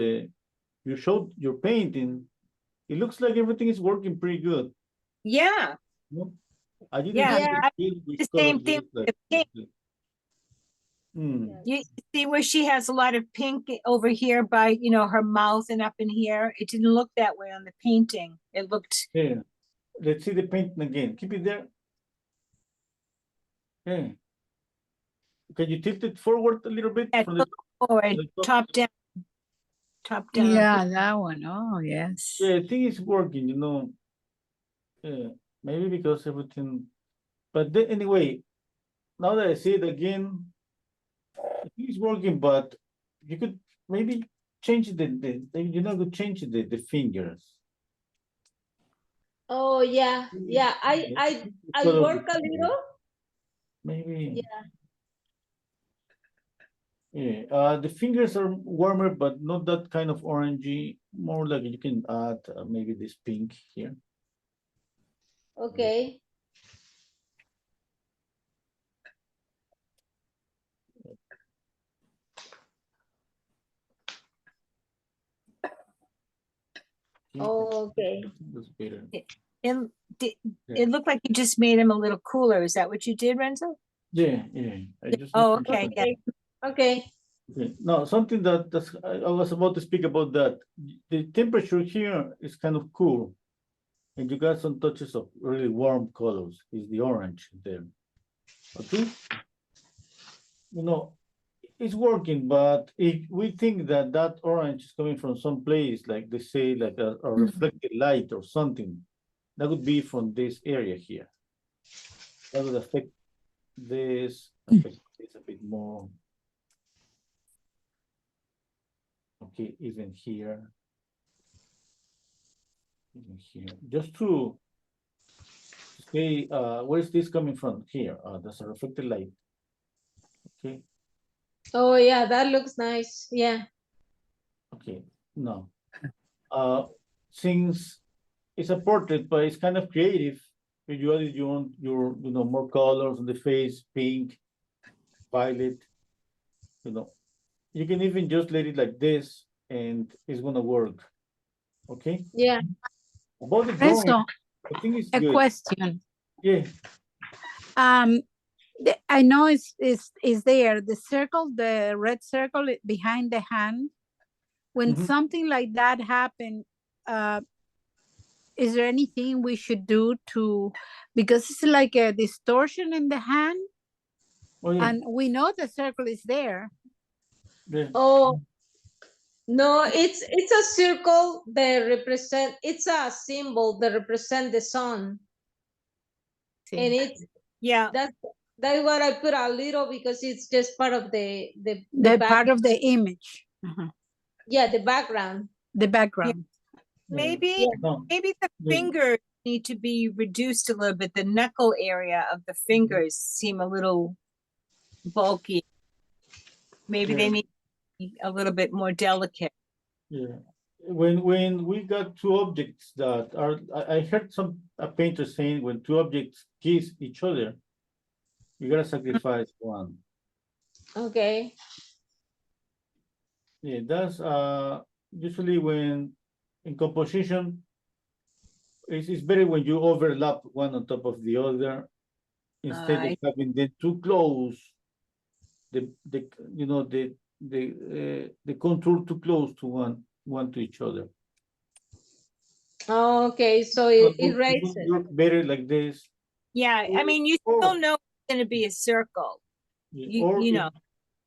your painting, it looks like everything is working pretty good. Yeah. You know? I didn't Yeah, see Yeah. which the color same it thing was with like. the pink. You see where she has a lot of pink over here by, you know, her mouth and up in here? It didn't look that way on the painting. It looked, Yeah, let's see the painting again. Keep it there. Yeah. Can you tilt it forward a little bit at from the forward, the top down. Top down. Yeah, that one. Oh, yes. Yeah, I think it's working, you know. Yeah, maybe because everything, but then anyway, now that I see it again, I think it's working, but you could maybe change you know, could change the fingers. Oh yeah. Yeah. I Color of work the a fingers. little. Maybe. Yeah. Yeah, the fingers are warmer, but not that kind of orangey. More like you can add maybe this pink here. Okay. Oh, okay. That's better. It, Yeah. it looked like you just made him a little cooler. Is that what you did, Renzo? Yeah. I just Oh, want to- okay, yeah. Okay. Okay. Now, something that's I was about to speak about that. The temperature here is kind of cool, and you got some touches of really warm colors. Is the orange there? Okay. You know, it's working, but if we think that that orange is coming from some place, like they say, like a reflected light or something, that would be from this area here. That would affect this a bit more. Okay, even here. Even here. Just to say, where is this coming from? Here, there's a reflected light. Okay, Oh yeah, that looks nice. Yeah. okay, no. Since it's a portrait, but it's kind of creative. If you added your you know, more colors on the face, pink, violet, you know, you can even just let it like this and it's gonna work. Okay. Yeah. About the drawing, Renzo, I think it's a good. question. Yeah. I know it's there, the circle, the red circle behind the hand. When Mhm. something like that happen, is there anything we should do to, because it's like a distortion in the hand, Oh yeah. and we know the circle is there. Yeah. Oh no, it's a circle that represent. It's a symbol that represent the sun, and it's Yeah, that's what I put a little because it's just part of the The back, part of the image. yeah, the background. The background. maybe, Yeah. No. maybe the Yeah. fingers need to be reduced a little bit. The knuckle area of the fingers seem a little bulky. Maybe they Yeah. need to be a little bit more delicate. Yeah. When we got two objects that are, I heard some a painter saying when two objects kiss each other, you gotta sacrifice one. Okay. Yeah, that's usually when in composition, it's better when you overlap one on top of the other instead of I- having them too close. The you know the contour too close to one to each other. Oh, okay, so It it would erases. look better like this. Yeah, I mean, you Or- still know it's gonna be a circle. Yeah, You if- know,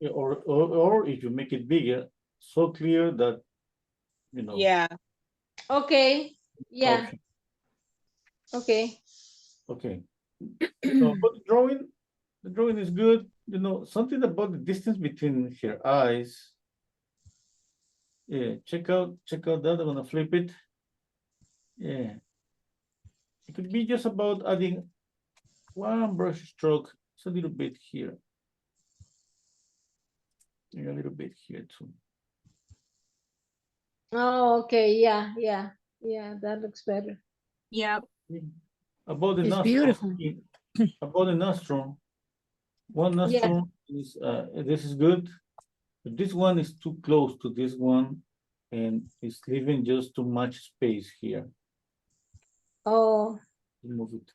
yeah, or if you make it bigger, so clear that you know. yeah. Okay. Yeah. option. Okay. Okay. So, but the drawing is good. You know, something about the distance between her eyes. Yeah, check out that. I'm gonna flip it. Yeah. It could be just about adding one brush stroke. It's a little bit here. And a little bit here too. Oh, okay. Yeah. That looks better. Yeah, About the It's nostril. beautiful. About the nostril. One nostril is this is good. But this one is too close to this one and it's leaving just too much space here. Oh. Move it.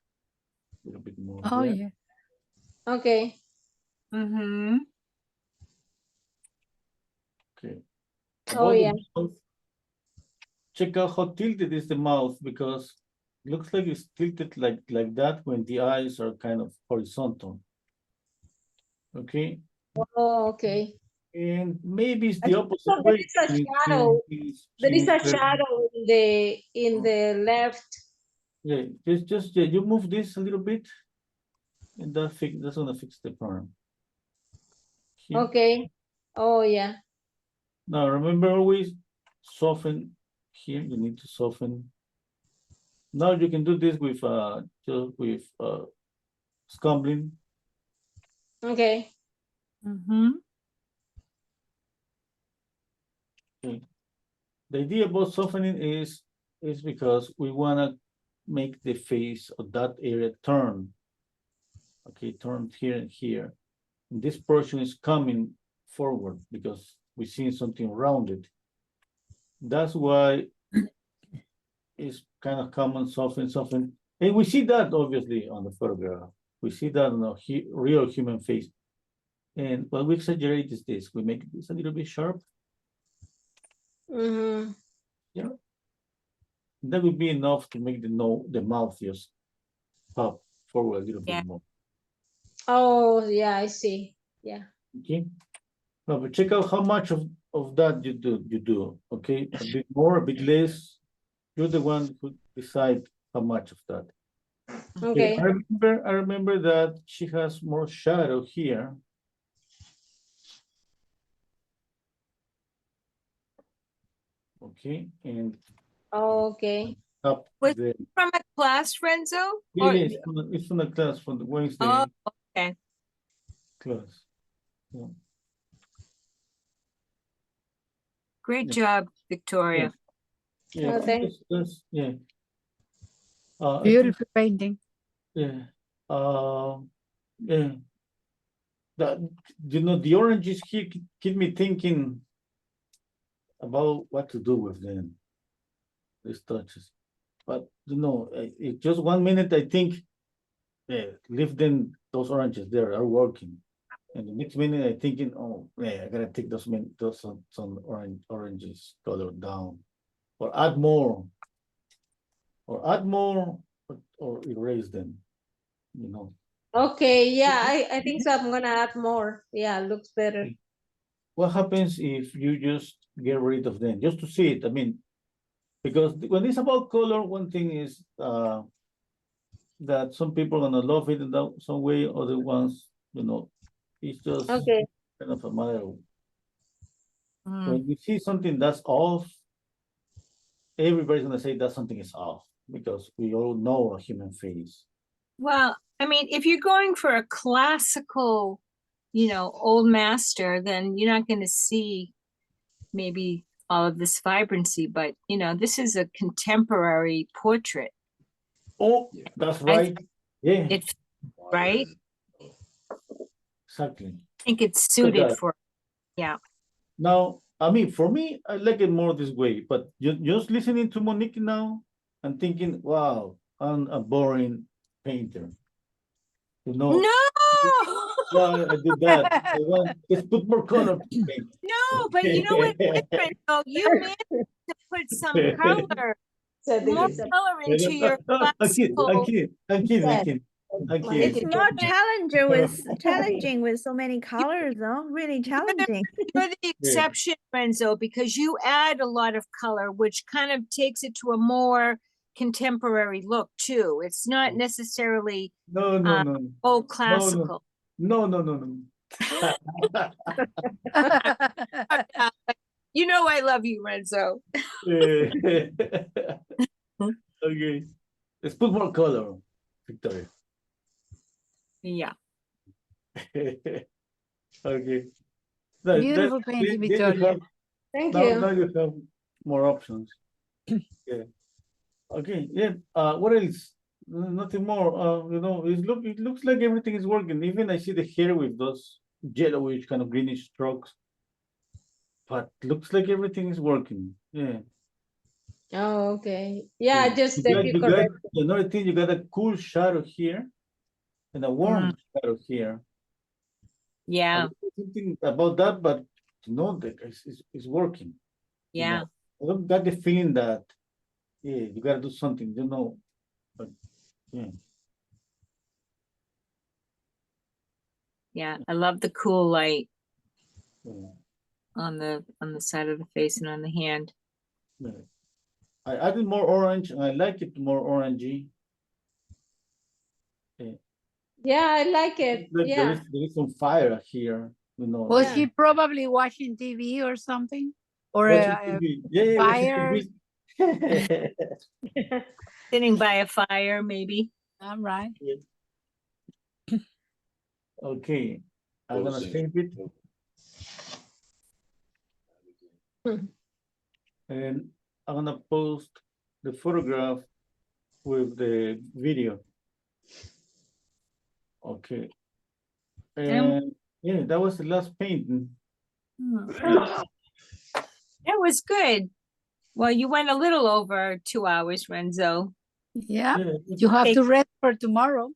A little bit more. Oh, there. yeah. Okay. Mm-hmm. Okay. Oh, About the yeah. mouth, check out how tilted is the mouth, because it looks like it's tilted like that when the eyes are kind of horizontal. Okay, Oh, okay. and maybe it's I the think opposite so there way. is a shadow. There is a shadow in the left. Yeah, just you move this a little bit, and that's gonna fix the problem. Here. Okay. Oh, yeah. Now remember, always soften here. You need to soften. Now you can do this with just with scumbling. Okay. Mm-hmm. Okay. The idea about softening is because we wanna make the face of that area turn. Okay, turn here and here. And this portion is coming forward because we're seeing something rounded. That's why it's kind of common, soften. And we see that obviously on the photograph. We see that on a real human face. And what we exaggerate is this. We make this a little bit sharp. Mm-hmm. Yeah. That would be enough to make the mouth just pop forward a little Yeah. bit more. Oh, yeah, I see. Yeah. Okay. Now, but check out how much of that you do. Okay, a bit more, a bit less. You're the one who decide how much of that. Okay. I remember that she has more shadow here. Okay, and Oh, okay. up Was the From a class, Renzo? yeah, Or- it's from the class from the Wednesday Oh, okay. class. Yeah. Great Yeah. job, Victoria. Yeah, Oh, thank yeah. I think- Beautiful painting. Yeah. Yeah. That the oranges here keep me thinking about what to do with them. These touches, but it just 1 minute I think, leave them. Those oranges there are working, and the next minute I thinking, oh yeah, I gotta take those some oranges color down, or add more, or erase them. You know. Okay. Yeah, I think so. I'm gonna add more. Yeah, looks better. What happens if you just get rid of them just to see it? I mean, because when it's about color, one thing is that some people are gonna love it in some way, other ones, it's just Okay. kind of a matter of Mm. when you see something that's off, everybody's gonna say that something is off because we all know a human face. Well, I mean, if you're going for a classical, old master, then you're not going to see maybe all of this vibrancy, but this is a contemporary portrait. Oh, that's right. Yeah, It's right. exactly. I think it's suited that. for, yeah. Now, I mean, for me, I like it more this way, but just listening to Monique now and thinking, wow, I'm a boring painter. No, Why I did that? I want just put more color. no, but you know what? Different. Oh, you managed to put some color, more color into your I'm kidding. I'm kidding. It's more challenging with so many colors, though. Really challenging. You're the exception, Renzo, because you add a lot of color, which kind of takes it to a more contemporary look too. It's not necessarily No. old classical. No. You know I love you, Renzo. Okay, let's put more color, Victoria. Yeah. Okay. Beautiful painting, Victoria. Thank now you. you have more options. Yeah. Okay. Yeah. What else? Nothing more. It looks like everything is working. Even I see the hair with those yellowish kind of greenish strokes. But looks like everything is working. Yeah. Oh, okay. Yeah, Yeah. just You that you got correct. another thing. You got a cool shadow here. and a warm shadow here. Yeah, I don't know something about that, but no, it's working. you yeah. know. I don't got the feeling that, yeah, you gotta do something, but yeah. Yeah, I love the cool light yeah. on the side of the face and on the hand. Yeah. I added more orange and I like it more orangey. Yeah, I like it. Like Yeah. there is some fire here, Was Yeah. he probably watching TV or something? Or watching TV. Yeah, fire? watching TV. Sitting by a fire, maybe. I'm right. Okay, I'm gonna save it. And I'm gonna post the photograph with the video. Okay. And yeah, that was the last painting. That was good. Well, you went a little over 2 hours, Renzo. Yeah, Yeah, you have to rest for tomorrow.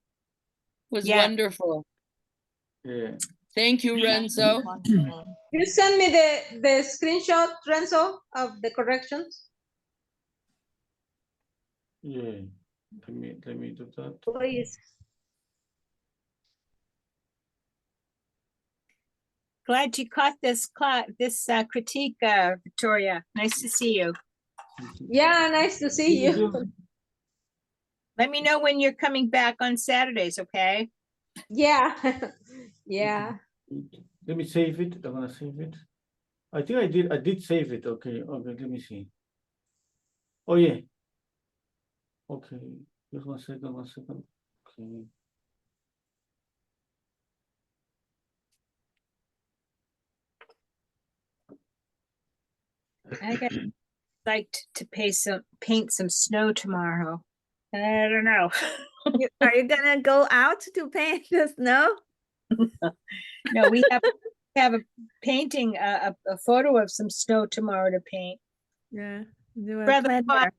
Was Yeah. wonderful. yeah. Thank you, Renzo. You send me the screenshot, Renzo, of the corrections, Yeah. Let me do that. please. Glad you caught this critique, Victoria. Nice to see you. Yeah, nice to see you. Let me know when you're coming back on Saturdays, okay? Yeah. Yeah. Let me save it. I'm gonna save it. I think I did save it. Okay, let me see. Oh yeah. Okay, just 1 second, 1 second. Okay. I got psyched to paint some snow tomorrow. I don't know. Are you gonna go out to paint the snow? No, we have a painting, a photo of some snow tomorrow to paint. Yeah. Do a Rather planner. hot.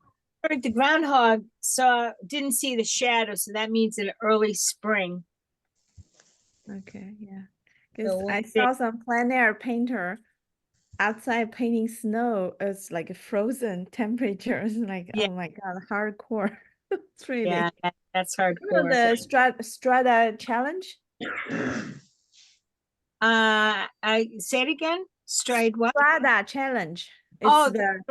Heard the groundhog didn't see the shadow, so that means an early spring. Okay, yeah. Because we'll I see. saw some plein air painter outside painting snow. It's like frozen temperatures. Like, Yeah. oh my God, hardcore. It's really. Yeah, that's You know hardcore. the Strata challenge? I say it again. Stride what? Strata challenge. It's Oh, the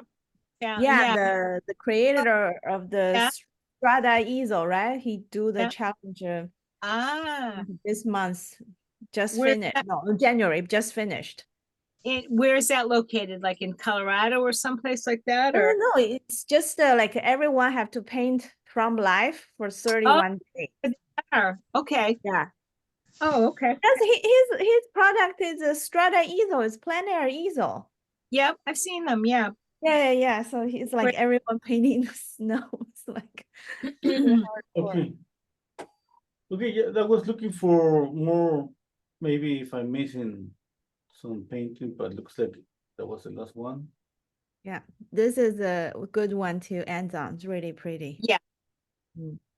yeah. the creator of the Yeah. Strata easel, right? He do the Yeah. challenge Ah, this month. Just Where's finished. that? No, January, just finished. where is that located? Like in Colorado or someplace like that? No, Or no, it's just like everyone have to paint from life for 31 days. okay. Yeah. Oh, okay. Because his product is a Strata easel, it's plein air easel. Yep, I've seen them. Yeah. Yeah. So he's like Great. everyone painting the snow. It's like really hardcore. Okay. Okay, yeah, I was looking for more, maybe if I'm missing some painting, but looks like that was the last one. Yeah, this is a good one to end on. It's really pretty. Yeah.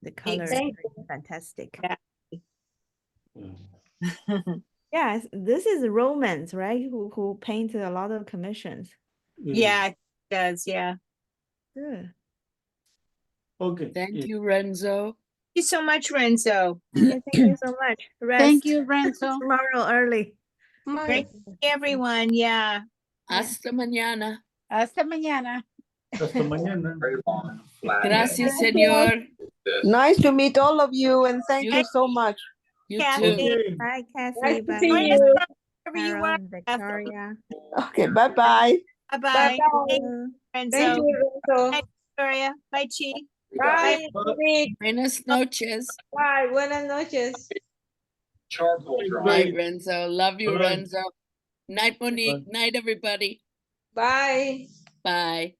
The color is Thank fantastic. Yeah. Yeah. Yeah, this is Romans, right? Who painted a lot of commissions. Yeah, it does. Yeah. Good. Okay. Thank yeah. you, Renzo. Thank you so much, Renzo. Yeah, thank you so much. Rest Thank you, Renzo. tomorrow early. Great, everyone. Yeah. Hasta mañana. Hasta mañana. Hasta mañana. Gracias, señor. Nice to meet all of you and thank You- you so much. You Kathy. too. Okay. Bye, Cassie. Nice to Bye, see Join you. us wherever you Carol, want. Victoria. Okay, bye-bye. Bye-bye. Thank you, Thank Thank Renzo. you, Renzo. Bye, Victoria. Bye, Chi. Bye, Nick. Buenas noches. Bye. Buenas noches. Night, Renzo. Love you, Bye. Renzo. Night, Monique. Night, everybody. Bye. Bye.